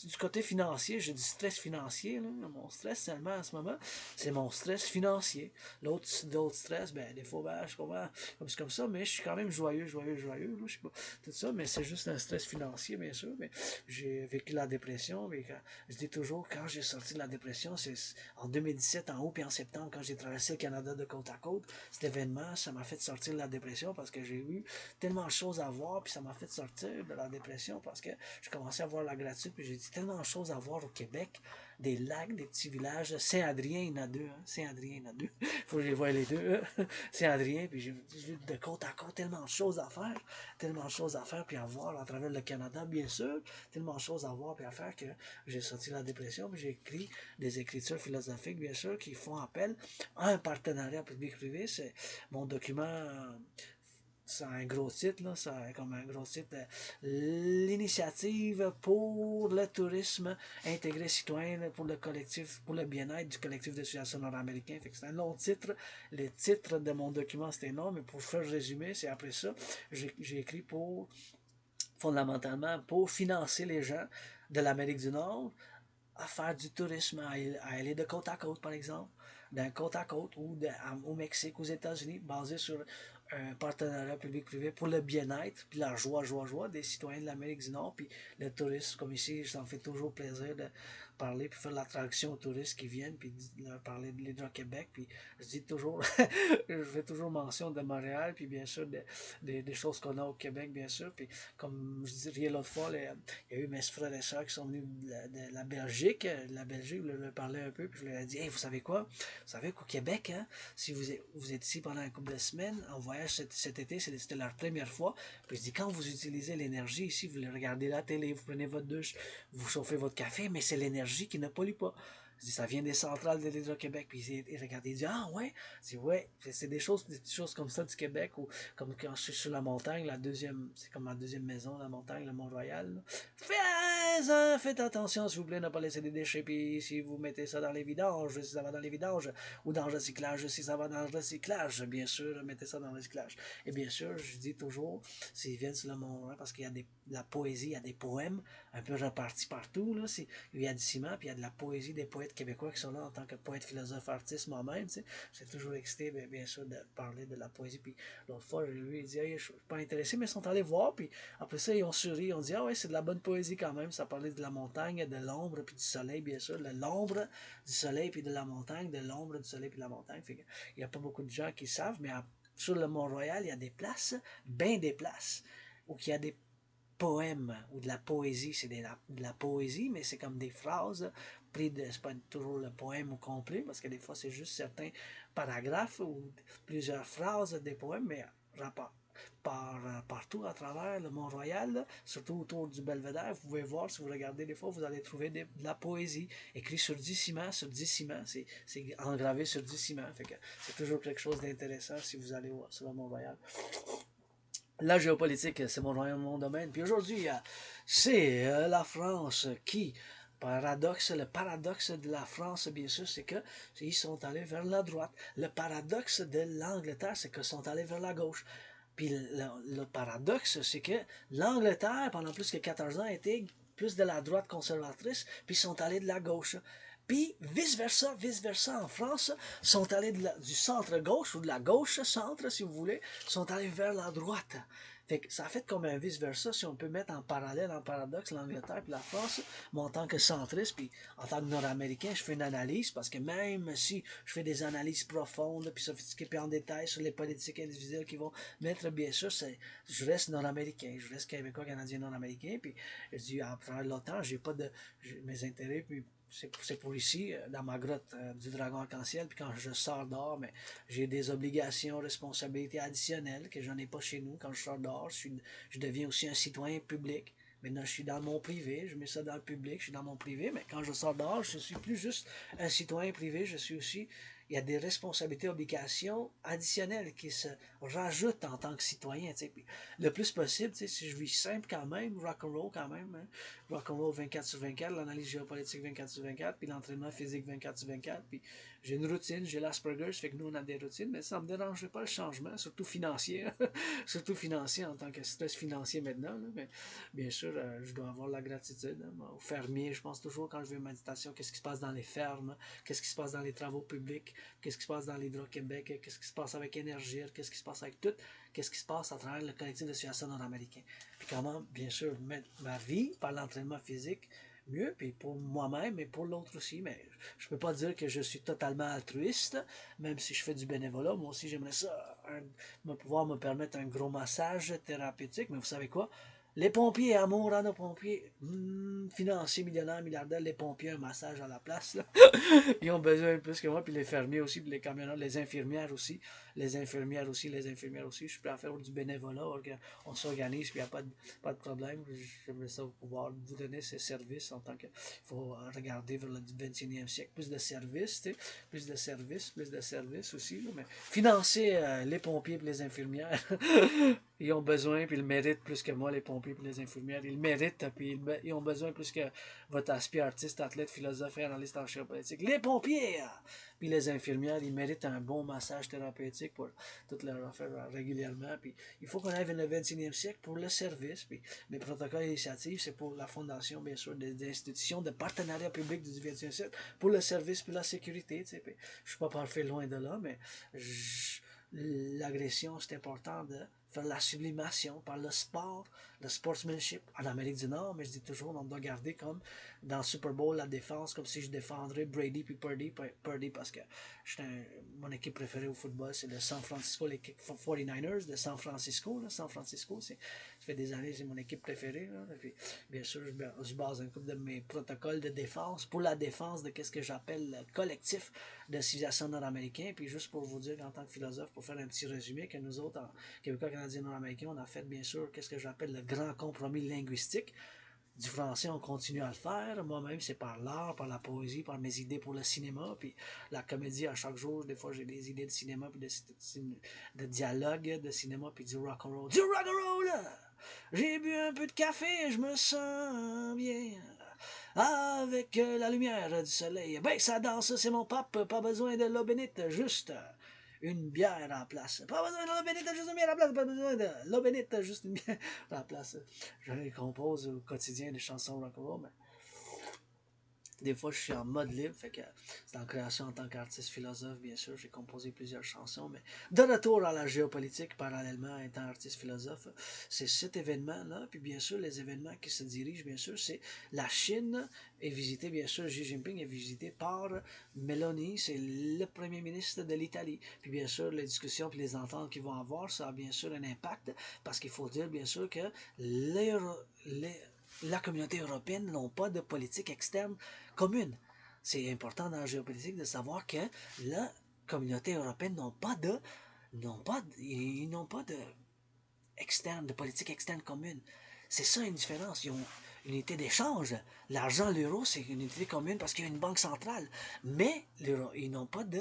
du côté financier, j'ai du stress financier. Là. Mon stress seulement en ce moment, c'est mon stress financier. D'autres stress, ben, des fois, ben, je comprends, c'est comme ça, mais je suis quand même joyeux. Là, je sais pas, tout ça, mais c'est juste un stress financier, bien sûr. Mais j'ai vécu la dépression. Mais je dis toujours, quand j'ai sorti de la dépression, c'est en 2017, en août et en septembre, quand j'ai traversé le Canada de côte à côte. Cet événement, ça m'a fait sortir de la dépression parce que j'ai eu tellement de choses à voir, puis ça m'a fait sortir de la dépression parce que je commençais à voir la gratitude, puis j'ai dit tellement de choses à voir au Québec, des lacs, des petits villages. Saint-Adrien, il y en a deux. Hein? Saint-Adrien, il y en a deux. Il faut que je les voie les deux. Saint-Adrien, puis j'ai de côte à côte tellement de choses à faire, puis à voir à travers le Canada, bien sûr, tellement de choses à voir puis à faire que j'ai sorti la dépression, puis j'ai écrit des écritures philosophiques, bien sûr, qui font appel à un partenariat public-privé. C'est mon document ça a un gros titre, là, ça a comme un gros titre, l'initiative pour le tourisme intégré citoyen pour le collectif, pour le bien-être du collectif de situation nord-américain. Fait que c'est un long titre. Le titre de mon document, c'est énorme, mais pour faire résumer, c'est après ça, j'ai écrit pour, fondamentalement, pour financer les gens de l'Amérique du Nord à faire du tourisme, à aller de côte à côte, par exemple, d'un côte à côte, ou au Mexique, aux États-Unis, basé sur un partenariat public-privé pour le bien-être, puis la joie des citoyens de l'Amérique du Nord, puis le tourisme, comme ici, ça me fait toujours plaisir de parler, puis faire l'attraction aux touristes qui viennent, puis leur parler de l'Hydro-Québec, puis je dis toujours, je fais toujours mention de Montréal, puis bien sûr des choses qu'on a au Québec, bien sûr, puis comme je disais l'autre fois, il y a eu mes frères et sœurs qui sont venus de la Belgique, je leur parlais un peu, puis je leur ai dit, hey, vous savez quoi, vous savez qu'au Québec, hein, si vous êtes ici pendant un couple de semaines, en voyage cet été, c'était leur première fois, puis je dis, quand vous utilisez l'énergie ici, vous regardez la télé, vous prenez votre douche, vous chauffez votre café, mais c'est l'énergie qui ne pollue pas. Je dis, ça vient des centrales de l'Hydro-Québec. Puis il regarde, il dit, ah ouais? Je dis, ouais, c'est des petites choses comme ça du Québec, ou comme quand je suis sur la montagne, c'est comme ma deuxième maison, la montagne, le Mont-Royal. Faites attention, s'il vous plaît, ne pas laisser des déchets, puis si vous mettez ça dans les vidanges, si ça va dans les vidanges, ou dans le recyclage, si ça va dans le recyclage, bien sûr, mettez ça dans le recyclage. Et bien sûr, je dis toujours, s'ils viennent sur le Mont-Royal, parce qu'il y a de la poésie, il y a des poèmes, un peu repartis partout, là, il y a du ciment, puis il y a de la poésie des poètes québécois qui sont là en tant que poète, philosophe, artiste moi-même, tu sais. J'ai toujours excité, bien sûr, de parler de la poésie, puis l'autre fois, lui, il dit, hey, je suis pas intéressé, mais ils sont allés voir, puis après ça, ils ont souri, ils ont dit, ah ouais, c'est de la bonne poésie quand même, ça parlait de la montagne, de l'ombre, puis du soleil, bien sûr, de l'ombre, du soleil, puis de la montagne, de l'ombre, du soleil, puis de la montagne, fait que, il n'y a pas beaucoup de gens qui savent, mais sur le Mont-Royal, il y a des places, bien des places, où il y a des poèmes ou de la poésie, c'est de la poésie, mais c'est comme des phrases c'est pas toujours le poème au complet, parce que des fois c'est juste certains paragraphes ou plusieurs phrases des poèmes, mais partout à travers le Mont-Royal, surtout autour du Belvédère. Vous pouvez voir, si vous regardez des fois, vous allez trouver de la poésie écrite sur 10 ciments, c'est engravé sur 10 ciments. Fait que c'est toujours quelque chose d'intéressant si vous allez sur le Mont-Royal. La géopolitique, c'est mon royaume, mon domaine. Puis aujourd'hui, c'est la France qui, le paradoxe de la France, bien sûr, c'est que ils sont allés vers la droite. Le paradoxe de l'Angleterre, c'est qu'ils sont allés vers la gauche. Puis le paradoxe, c'est que l'Angleterre, pendant plus que 14 ans, était plus de la droite conservatrice, puis ils sont allés de la gauche. Puis vice-versa en France, sont allés du centre-gauche ou de la gauche-centre, si vous voulez, sont allés vers la droite. Fait que ça a fait comme un vice-versa, si on peut mettre en parallèle, en paradoxe, l'Angleterre et la France. Moi, en tant que centriste, puis en tant que nord-américain, je fais une analyse, parce que même si je fais des analyses profondes, puis sophistiquées, puis en détail sur les politiques individuelles qui vont mettre, bien sûr, je reste nord-américain, je reste québécois, canadien, nord-américain, puis je dis, après l'OTAN, j'ai pas de, mes intérêts, puis c'est pour ici, dans ma grotte du Dragon arc-en-ciel, puis quand je sors dehors, mais j'ai des obligations, responsabilités additionnelles que je n'en ai pas chez nous. Quand je sors dehors, je deviens aussi un citoyen public. Maintenant, je suis dans mon privé, je mets ça dans le public, je suis dans mon privé, mais quand je sors dehors, je ne suis plus juste un citoyen privé, je suis aussi, il y a des responsabilités, obligations additionnelles qui se rajoutent en tant que citoyen. Puis, le plus possible, si je vis simple quand même, rock'n'roll quand même, hein, rock'n'roll 24 sur 24, l'analyse géopolitique 24 sur 24, puis l'entraînement physique 24 sur 24, puis j'ai une routine, j'ai l'Asperger, fait que nous on a des routines, mais ça ne me dérangerait pas le changement, surtout financier, surtout financier en tant que stress financier maintenant, là, mais bien sûr, je dois avoir la gratitude. Hein, aux fermiers, je pense toujours quand je vais en méditation, qu'est-ce qui se passe dans les fermes, qu'est-ce qui se passe dans les travaux publics, qu'est-ce qui se passe dans l'Hydro-Québec, qu'est-ce qui se passe avec Énergie, qu'est-ce qui se passe avec tout, qu'est-ce qui se passe à travers le collectif de situation nord-américain. Puis comment, bien sûr, mettre ma vie par l'entraînement physique mieux, puis pour moi-même et pour l'autre aussi. Mais je peux pas dire que je suis totalement altruiste, même si je fais du bénévolat. Moi aussi, j'aimerais ça, pouvoir me permettre un gros massage thérapeutique. Mais vous savez quoi? Les pompiers, amour à nos pompiers, financiers, millionnaires, milliardaires, les pompiers, un massage à la place. Là. Ils ont besoin plus que moi, puis les fermiers aussi, puis les camioneurs, les infirmières aussi, les infirmières aussi, les infirmières aussi. Je suis prêt à faire du bénévolat, on s'organise, puis il n'y a pas de problème. J'aimerais ça pouvoir vous donner ces services en tant que. Il faut regarder vers le 21e siècle. Plus de services, plus de services aussi. Là, mais financer les pompiers et les infirmières. Ils ont besoin, puis ils méritent plus que moi, les pompiers et les infirmières. Ils méritent, puis ils ont besoin plus que votre Aspie, artiste, athlète, philosophe et analyste en géopolitique. Les pompiers, puis les infirmières, ils méritent un bon massage thérapeutique pour toutes leurs affaires régulièrement. Puis il faut qu'on aille vers le 21e siècle pour le service. Puis les protocoles initiatives, c'est pour la fondation, bien sûr, des institutions de partenariat public du 20e siècle, pour le service puis la sécurité. Je ne suis pas parfait loin de là, mais l'agression, c'est important de faire la sublimation par le sport, le sportsmanship en Amérique du Nord, mais je dis toujours, on doit garder comme dans le Super Bowl la défense, comme si je défendrais Brady puis Purdy parce que mon équipe préférée au football, c'est le San Francisco, l'équipe 49ers de San Francisco. Là. San Francisco, ça fait des années, c'est mon équipe préférée. Là. Puis, bien sûr, je base un couple de mes protocoles de défense pour la défense de ce que j'appelle le collectif de civilisation nord-américain. Puis juste pour vous dire, en tant que philosophe, pour faire un petit résumé, que nous autres, en Québécois, Canadiens, nord-américains, on a fait bien sûr qu'est-ce que j'appelle le grand compromis linguistique. Du français, on continue à le faire. Moi-même, c'est par l'art, par la poésie, par mes idées pour le cinéma. Puis la comédie, à chaque jour, des fois, j'ai des idées de cinéma, puis de dialogue de cinéma, puis du rock'n'roll. Du rock'n'roll! J'ai bu un peu de café, je me sens bien. Avec la lumière du soleil. Ben, ça danse, c'est mon pape, pas besoin de l'eau bénite, juste une bière en place. Pas besoin de l'eau bénite, juste une bière en place. Pas besoin de l'eau bénite, juste une bière en place. Je compose au quotidien des chansons rock'n'roll, mais des fois, je suis en mode libre, fait que c'est en création en tant qu'artiste philosophe, bien sûr. J'ai composé plusieurs chansons, mais de retour à la géopolitique, parallèlement à étant artiste philosophe, c'est cet événement-là. Puis bien sûr, les événements qui se dirigent, bien sûr, c'est la Chine est visitée, bien sûr, Xi Jinping est visité par Meloni, c'est le premier ministre de l'Italie. Puis bien sûr, les discussions puis les ententes qu'ils vont avoir, ça a bien sûr un impact, parce qu'il faut dire, bien sûr, que la communauté européenne n'ont pas de politique externe commune. C'est important dans la géopolitique de savoir que la communauté européenne ils n'ont pas de externe, de politique externe commune. C'est ça une différence. Ils ont une unité d'échange. L'argent, l'euro, c'est une unité commune parce qu'il y a une banque centrale. Mais ils n'ont pas de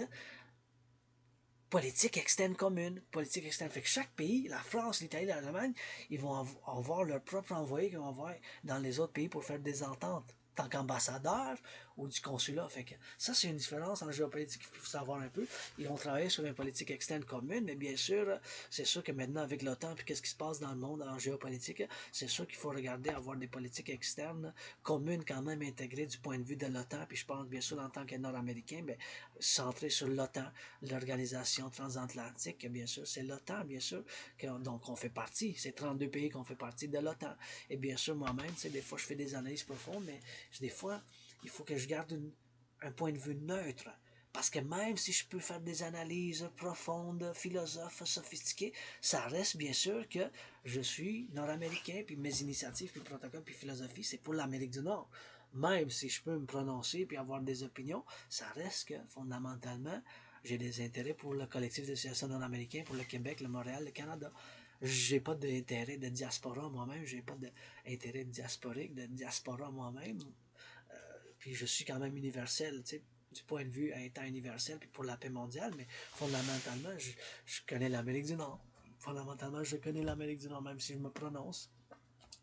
politique externe commune. Politique externe. Fait que chaque pays, la France, l'Italie, l'Allemagne, ils vont avoir leur propre envoyé qu'ils vont envoyer dans les autres pays pour faire des ententes. Tant qu'ambassadeur ou du consulat. Fait que ça, c'est une différence en géopolitique qu'il faut savoir un peu. Ils vont travailler sur une politique externe commune, mais bien sûr, c'est sûr que maintenant, avec l'OTAN, puis qu'est-ce qui se passe dans le monde en géopolitique, c'est sûr qu'il faut regarder avoir des politiques externes communes quand même intégrées du point de vue de l'OTAN. Puis je pense, bien sûr, en tant que Nord-Américain, bien, centré sur l'OTAN, l'organisation transatlantique, bien sûr, c'est l'OTAN, bien sûr, donc on fait partie. C'est 32 pays qu'on fait partie de l'OTAN. Et bien sûr, moi-même, des fois, je fais des analyses profondes, mais des fois, il faut que je garde un point de vue neutre. Parce que même si je peux faire des analyses profondes, philosophes, sophistiquées, ça reste bien sûr que je suis nord-américain, puis mes initiatives, puis protocoles, puis philosophie, c'est pour l'Amérique du Nord. Même si je peux me prononcer puis avoir des opinions, ça reste que fondamentalement, j'ai des intérêts pour le collectif de citoyens nord-américains, pour le Québec, le Montréal, le Canada. J'ai pas d'intérêt de diaspora moi-même, j'ai pas d'intérêt diasporique, de diaspora moi-même. Puis je suis quand même universel, tu sais, du point de vue étant universel, puis pour la paix mondiale, mais fondamentalement, je connais l'Amérique du Nord. Fondamentalement, je connais l'Amérique du Nord, même si je me prononce.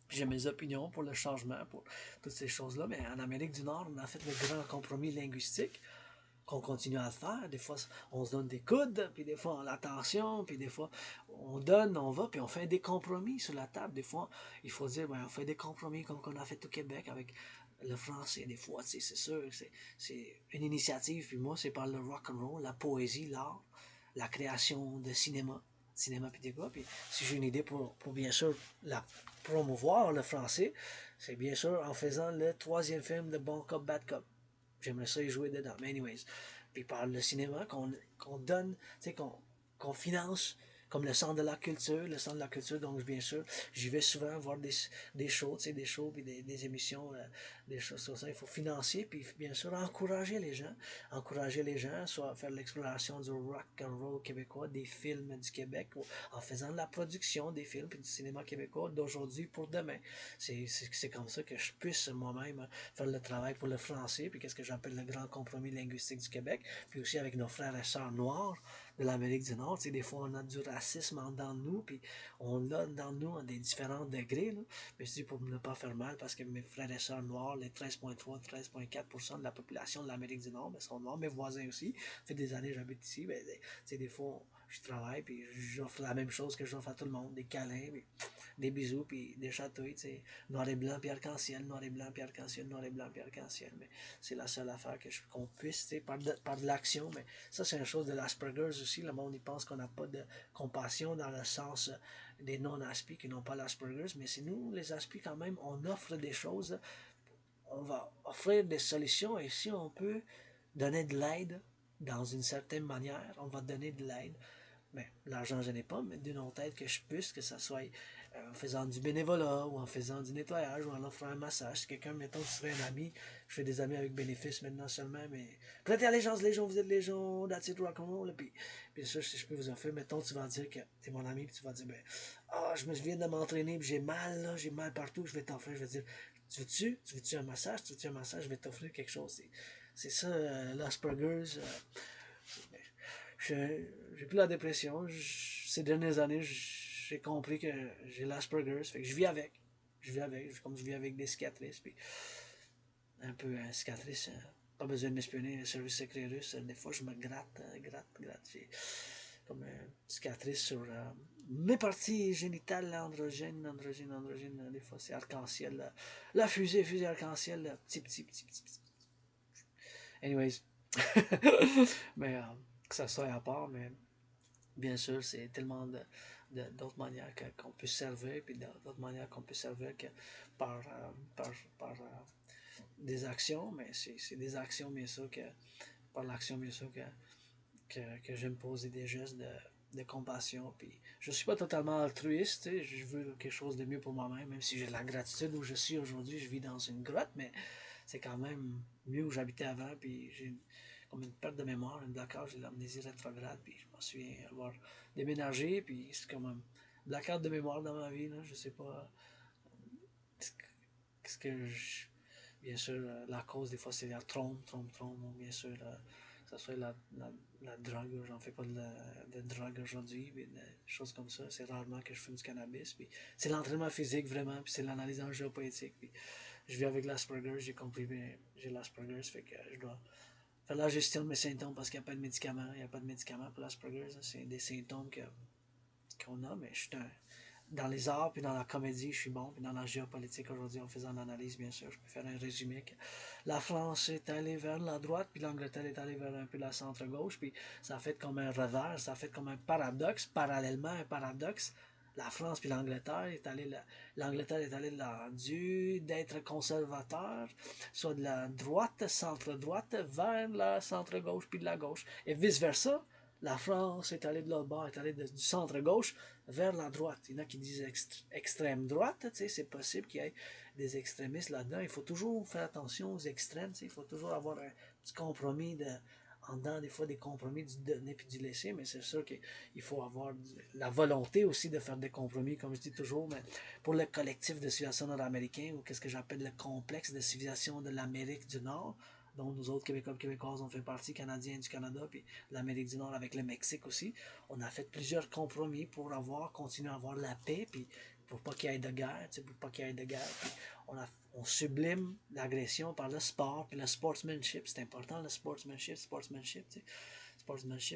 J'ai mes opinions pour le changement, pour toutes ces choses-là, mais en Amérique du Nord, on a fait le grand compromis linguistique qu'on continue à le faire. Des fois, on se donne des coudes, puis des fois, on a l'attention, puis des fois, on donne, on va, puis on fait des compromis sur la table. Des fois, il faut dire, ben, on fait des compromis comme on a fait au Québec avec le français. Des fois, c'est sûr, c'est une initiative, puis moi, c'est par le rock and roll, la poésie, l'art, la création de cinéma puis des gars. Puis si j'ai une idée pour bien sûr la promouvoir, le français, c'est bien sûr en faisant le troisième film de Bon Cop, Bad Cop. J'aimerais ça y jouer dedans. Mais anyways. Puis par le cinéma qu'on donne, tu sais, qu'on finance comme le centre de la culture, le centre de la culture, donc bien sûr, j'y vais souvent voir des shows, tu sais, des shows, puis des émissions, des choses comme ça. Il faut financer, puis bien sûr, encourager les gens, soit faire l'exploration du rock and roll québécois, des films du Québec, en faisant de la production des films, puis du cinéma québécois d'aujourd'hui pour demain. C'est comme ça que je puisse moi-même faire le travail pour le français, puis qu'est-ce que j'appelle le grand compromis linguistique du Québec, puis aussi avec nos frères et sœurs noirs de l'Amérique du Nord. Tu sais, des fois, on a du racisme en dedans de nous, puis on l'a dans nous à des différents degrés. Là. Mais je dis pour ne pas faire mal, parce que mes frères et sœurs noirs, les 13,3, 13,4% de la population de l'Amérique du Nord, ben, sont noirs. Mes voisins aussi. Ça fait des années que j'habite ici. Ben, tu sais, des fois, je travaille, puis j'offre la même chose que j'offre à tout le monde, des câlins, puis des bisous, puis des chatouilles, tu sais, noir et blanc, puis arc-en-ciel, noir et blanc, puis arc-en-ciel, noir et blanc, puis arc-en-ciel. Mais c'est la seule affaire qu'on puisse, tu sais, par de l'action. Mais ça, c'est une chose de l'Asperger's aussi. Le monde, il pense qu'on n'a pas de compassion dans le sens des non-Aspies qui n'ont pas l'Asperger's. Mais c'est nous, les Aspies, quand même, on offre des choses. On va offrir des solutions. Et si on peut donner de l'aide dans une certaine manière, on va donner de l'aide. Mais l'argent, je n'ai pas, mais d'une autre aide que je puisse, que ça soit en faisant du bénévolat ou en faisant du nettoyage ou en offrant un massage. Si quelqu'un, mettons, tu serais un ami, je fais des amis avec bénéfice maintenant seulement, mais prêtez allégeance, les gens, vous êtes les gens, that's it, rock'n'roll. Puis ça, si je peux vous offrir, mettons, tu vas dire que t'es mon ami, puis tu vas dire, ben, je me viens de m'entraîner, puis j'ai mal, là, j'ai mal partout, je vais t'offrir, je vais dire, tu veux-tu un massage, je vais t'offrir quelque chose. C'est ça, l'Asperger's. J'ai plus la dépression. Ces dernières années, j'ai compris que j'ai l'Asperger's. Fait que je vis avec. Comme je vis avec des cicatrices. Puis un peu cicatrices. Pas besoin de m'espionner. Le service secret russe, des fois, je me gratte. J'ai comme une cicatrice sur mes parties génitales, androgènes. Des fois, c'est arc-en-ciel. La fusée arc-en-ciel. Petit. Anyways. Mais que ça soit à part, mais bien sûr, c'est tellement d'autres manières qu'on peut servir, puis d'autres manières qu'on peut servir que par, des actions, mais c'est des actions, bien sûr, par l'action, bien sûr, que je me poser des gestes de compassion. Puis je suis pas totalement altruiste, je veux quelque chose de mieux pour moi-même, même si j'ai de la gratitude où je suis aujourd'hui, je vis dans une grotte, mais c'est quand même mieux où j'habitais avant, puis j'ai comme une perte de mémoire, un blocage de l'amnésie rétrograde, puis je m'en souviens avoir déménagé, puis c'est comme blackout de mémoire dans ma vie, là, je sais pas. Qu'est-ce que je. Bien sûr, la cause, des fois, c'est la trompe, bien sûr, que ce soit la drogue, j'en fais pas de drogue aujourd'hui, mais des choses comme ça, c'est rarement que je fume du cannabis, puis c'est l'entraînement physique, vraiment, puis c'est l'analyse en géopolitique, puis je vis avec l'Asperger, j'ai compris, mais j'ai l'Asperger, ça fait que je dois faire la gestion de mes symptômes parce qu'il n'y a pas de médicaments, il n'y a pas de médicaments pour l'Asperger, c'est des symptômes qu'on a, mais je suis dans les arts, puis dans la comédie, je suis bon, puis dans la géopolitique aujourd'hui, en faisant l'analyse, bien sûr, je peux faire un résumé que la France est allée vers la droite, puis l'Angleterre est allée vers un peu la centre-gauche, puis ça a fait comme un revers, ça a fait comme un paradoxe, parallèlement un paradoxe. La France puis l'Angleterre est allée, l'Angleterre est allée d'être conservateur, soit de la droite, centre-droite, vers la centre-gauche puis de la gauche, et vice-versa. La France est allée de l'autre bord, est allée du centre-gauche vers la droite. Il y en a qui disent extrême droite, c'est possible qu'il y ait des extrémistes là-dedans. Il faut toujours faire attention aux extrêmes, il faut toujours avoir un petit compromis en dedans, des fois des compromis du donner puis du laisser, mais c'est sûr qu'il faut avoir la volonté aussi de faire des compromis, comme je dis toujours, mais pour le collectif de civilisation nord-américain, ou qu'est-ce que j'appelle le complexe de civilisation de l'Amérique du Nord, dont nous autres Québécois et Québécoises on fait partie, Canadiens du Canada, puis l'Amérique du Nord avec le Mexique aussi. On a fait plusieurs compromis pour continuer à avoir la paix, puis pour pas qu'il y ait de guerre, pour pas qu'il y ait de guerre. Puis on sublime l'agression par le sport, puis le sportsmanship. C'est important, le sportsmanship,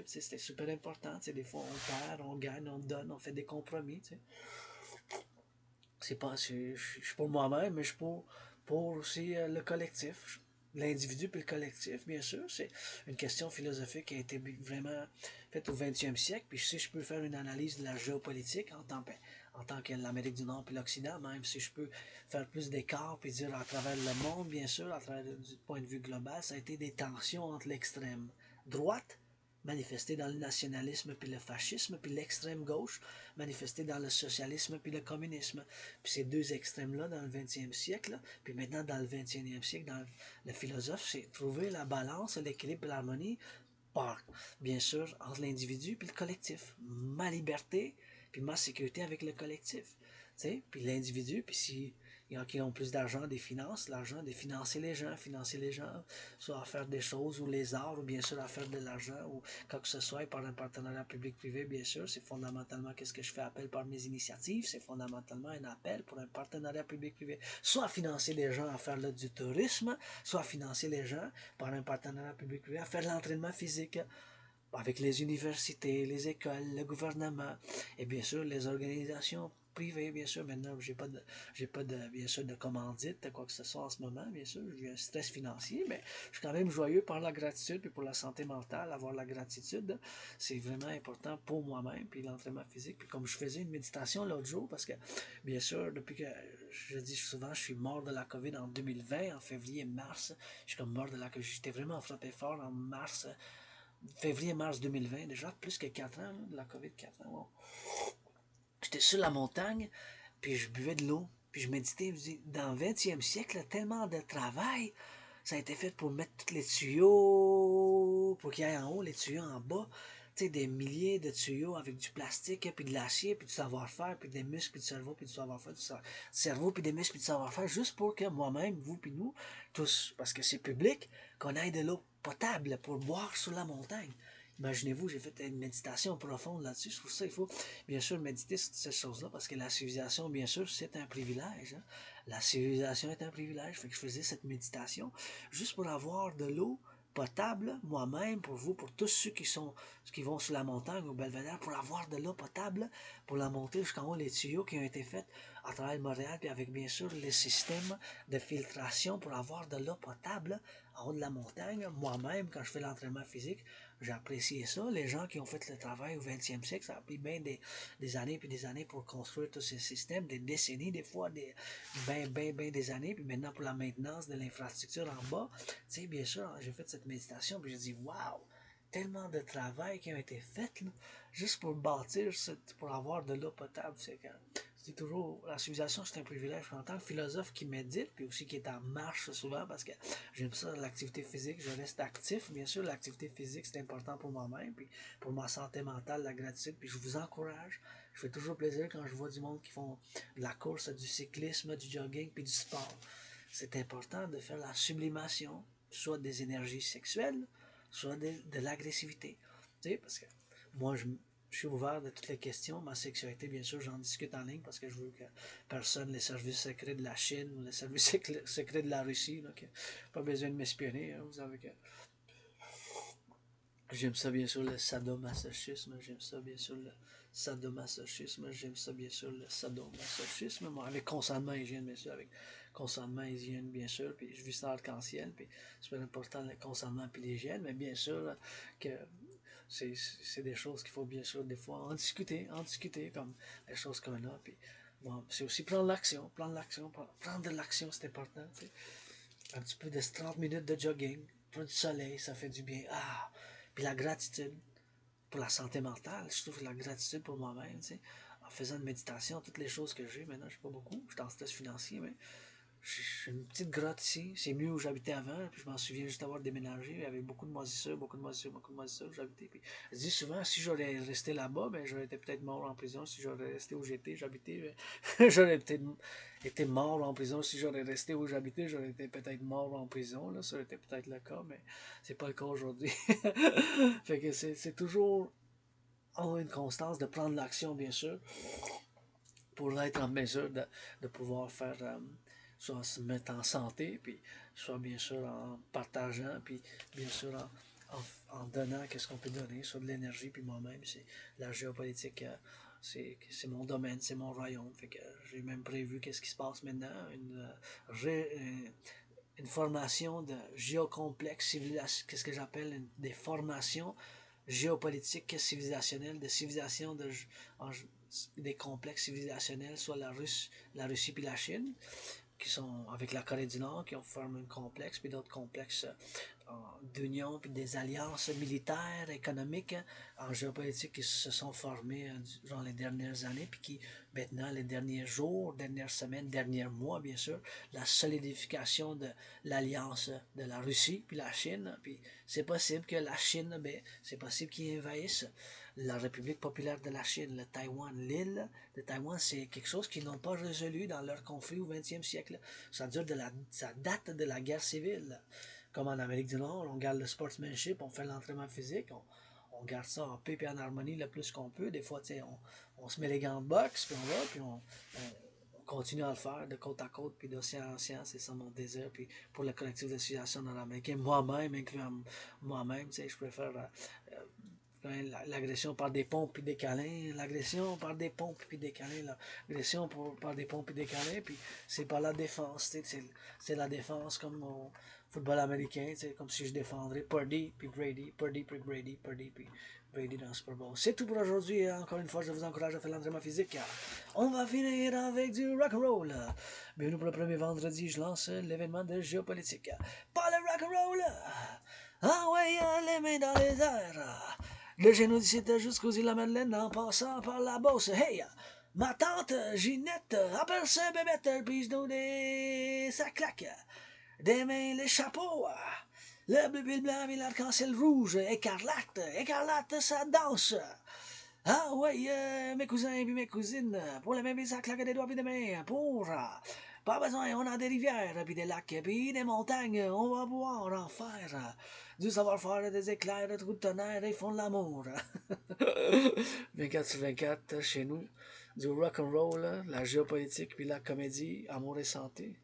c'était super important. Des fois, on perd, on gagne, on donne, on fait des compromis. C'est pas, je suis pour moi-même, mais je suis pour aussi le collectif. L'individu puis le collectif, bien sûr, c'est une question philosophique qui a été vraiment faite au 20e siècle. Puis si je peux faire une analyse de la géopolitique en tant que l'Amérique du Nord puis l'Occident, même si je peux faire plus d'écart puis dire à travers le monde, bien sûr, à travers du point de vue global, ça a été des tensions entre l'extrême droite manifesté dans le nationalisme puis le fascisme, puis l'extrême gauche manifesté dans le socialisme puis le communisme. Puis ces deux extrêmes-là dans le 20e siècle, puis maintenant dans le 21e siècle, dans le philosophe, c'est trouver la balance, l'équilibre et l'harmonie par, bien sûr, entre l'individu puis le collectif. Ma liberté puis ma sécurité avec le collectif. Puis l'individu, puis si il y en a qui ont plus d'argent, des finances, l'argent, de financer les gens, soit à faire des choses, ou les arts, ou bien sûr à faire de l'argent, ou quoi que ce soit, par un partenariat public-privé, bien sûr, c'est fondamentalement qu'est-ce que je fais appel par mes initiatives, c'est fondamentalement un appel pour un partenariat public-privé, soit à financer les gens à faire du tourisme, soit à financer les gens par un partenariat public-privé à faire de l'entraînement physique, avec les universités, les écoles, le gouvernement et bien sûr les organisations privées, bien sûr. Maintenant, j'ai pas de, bien sûr, de commandite, quoi que ce soit en ce moment, bien sûr. J'ai un stress financier, mais je suis quand même joyeux par la gratitude et pour la santé mentale. Avoir la gratitude, c'est vraiment important pour moi-même, puis l'entraînement physique. Puis comme je faisais une méditation l'autre jour, parce que, bien sûr, depuis que je dis souvent, je suis mort de la COVID en 2020, en février-mars. Je suis comme mort de la COVID. J'étais vraiment frappé fort en mars février-mars 2020, déjà plus que 4 ans, là, de la COVID, 4 ans. Wow. J'étais sur la montagne, puis je buvais de l'eau, puis je méditais. Dans le 20e siècle, tellement de travail, ça a été fait pour mettre tous les tuyaux, pour qu'il y ait en haut, les tuyaux en bas. Tu sais, des milliers de tuyaux avec du plastique, puis de l'acier, puis du savoir-faire, puis des muscles, puis du cerveau, puis du savoir-faire, du cerveau, puis des muscles, puis du savoir-faire, juste pour que moi-même, vous, puis nous, tous, parce que c'est public, qu'on ait de l'eau potable pour boire sur la montagne. Imaginez-vous, j'ai fait une méditation profonde là-dessus. Je trouve ça, il faut bien sûr méditer sur ces choses-là, parce que la civilisation, bien sûr, c'est un privilège. Hein? La civilisation est un privilège. Fait que je faisais cette méditation juste pour avoir de l'eau potable, moi-même, pour vous, pour tous ceux qui vont sur la montagne au Belvédère, pour avoir de l'eau potable, pour la monter jusqu'en haut, les tuyaux qui ont été faits à travers Montréal, puis avec bien sûr les systèmes de filtration pour avoir de l'eau potable en haut de la montagne. Moi-même, quand je fais l'entraînement physique, j'ai apprécié ça. Les gens qui ont fait le travail au 20e siècle, ça a pris bien des années puis des années pour construire tous ces systèmes, des décennies, des fois, bien des années. Puis maintenant, pour la maintenance de l'infrastructure en bas, tu sais, bien sûr, j'ai fait cette méditation, puis j'ai dit, waouh, tellement de travail qui a été fait, là, juste pour bâtir, pour avoir de l'eau potable. Je dis toujours, la civilisation, c'est un privilège. En tant que philosophe qui médite, puis aussi qui est en marche souvent, parce que j'aime ça, l'activité physique, je reste actif. Bien sûr, l'activité physique, c'est important pour moi-même, puis pour ma santé mentale, la gratitude, puis je vous encourage. Je fais toujours plaisir quand je vois du monde qui font de la course, du cyclisme, du jogging, puis du sport. C'est important de faire la sublimation, soit des énergies sexuelles, soit de l'agressivité. Tu sais, parce que moi, je suis ouvert de toutes les questions. Ma sexualité, bien sûr, j'en discute en ligne parce que je veux que personne, les services secrets de la Chine ou les services secrets de la Russie, donc pas besoin de m'espionner. Hein, vous savez que j'aime ça, bien sûr, le sadomasochisme. J'aime ça, bien sûr, le sadomasochisme. J'aime ça, bien sûr, le sadomasochisme. Bon, avec consentement hygiène, bien sûr, avec consentement hygiène, bien sûr. Puis je vis ça arc-en-ciel. Puis c'est pas important le consentement puis l'hygiène, mais bien sûr là, que c'est des choses qu'il faut bien sûr des fois en discuter comme les choses qu'on a. Puis bon, c'est aussi prendre l'action, prendre de l'action, c'est important. T'sais. Un petit peu de 30 minutes de jogging, prendre du soleil, ça fait du bien. Ah! Puis la gratitude pour la santé mentale, je trouve la gratitude pour moi-même, tu sais, en faisant une méditation, toutes les choses que j'ai, maintenant, je sais pas beaucoup, je suis en stress financier, mais j'ai une petite grotte ici, c'est mieux où j'habitais avant, puis je m'en souviens juste avoir déménagé, il y avait beaucoup de moisissures, où j'habitais, puis je dis souvent, si j'aurais resté là-bas, ben j'aurais été peut-être mort en prison, si j'aurais resté où j'habitais, j'aurais peut-être été mort en prison, si j'aurais resté où j'habitais, j'aurais été peut-être mort en prison, là, ça aurait été peut-être le cas, mais c'est pas le cas aujourd'hui. Fait que c'est toujours avoir une constance de prendre l'action, bien sûr, pour être en mesure de pouvoir faire, soit se mettre en santé, puis soit bien sûr en partageant, puis bien sûr en donnant qu'est-ce qu'on peut donner, soit de l'énergie, puis moi-même, c'est la géopolitique, c'est mon domaine, c'est mon royaume, fait que j'ai même prévu qu'est-ce qui se passe maintenant, une formation de géocomplexe, qu'est-ce que j'appelle des formations géopolitiques civilisationnelles, de civilisation des complexes civilisationnels, soit la Russie puis la Chine, qui sont avec la Corée du Nord, qui ont formé un complexe, puis d'autres complexes d'union, puis des alliances militaires, économiques, en géopolitique qui se sont formées durant les dernières années, puis qui, maintenant, les derniers jours, dernières semaines, derniers mois, bien sûr, la solidification de l'alliance de la Russie, puis la Chine, puis c'est possible que la Chine, ben, c'est possible qu'ils envahissent la République populaire de la Chine, le Taïwan, l'île de Taïwan, c'est quelque chose qu'ils n'ont pas résolu dans leur conflit au 20e siècle. Ça date de la guerre civile. Comme en Amérique du Nord, on garde le sportsmanship, on fait l'entraînement physique, on garde ça en paix et en harmonie le plus qu'on peut. Des fois, on se met les gants de boxe, puis on va, puis on continue à le faire de côte à côte, puis d'océan en océan, c'est ça mon désir. Puis pour le collectif de civilisation nord-américain, moi-même, incluant moi-même, je préfère l'agression par des pompes et des câlins, l'agression par des pompes et des câlins, l'agression par des pompes et des câlins, puis c'est par la défense, c'est la défense comme au football américain, comme si je défendrais Purdy puis Brady, Purdy puis Brady, Purdy puis Brady dans le Super Bowl. C'est tout pour aujourd'hui, encore une fois, je vous encourage à faire l'entraînement physique. On va finir avec du rock'n'roll. Bienvenue pour le premier vendredi, je lance l'événement de géopolitique. Pas le rock'n'roll! Ah ouais, les mains dans les airs! Le genou d'ici jusqu'aux îles la Madeleine en passant par la Beauce. Hey! Ma tante Ginette, appelle ça bébête, puis je des... ça claque. Des mains, les chapeaux. Le bleu, le blanc, et l'arc-en-ciel rouge. Écarlate, écarlate, ça danse. Ah ouais, mes cousins et mes cousines, pour les mêmes, ça claque des doigts et des mains. Pour... pas besoin, on a des rivières, puis des lacs, puis des montagnes, on va pouvoir en faire. Du savoir-faire, des éclairs, des trous de tonnerre, ils font de l'amour. 24 sur 24, chez nous, du rock'n'roll, la géopolitique, puis la comédie, amour et santé.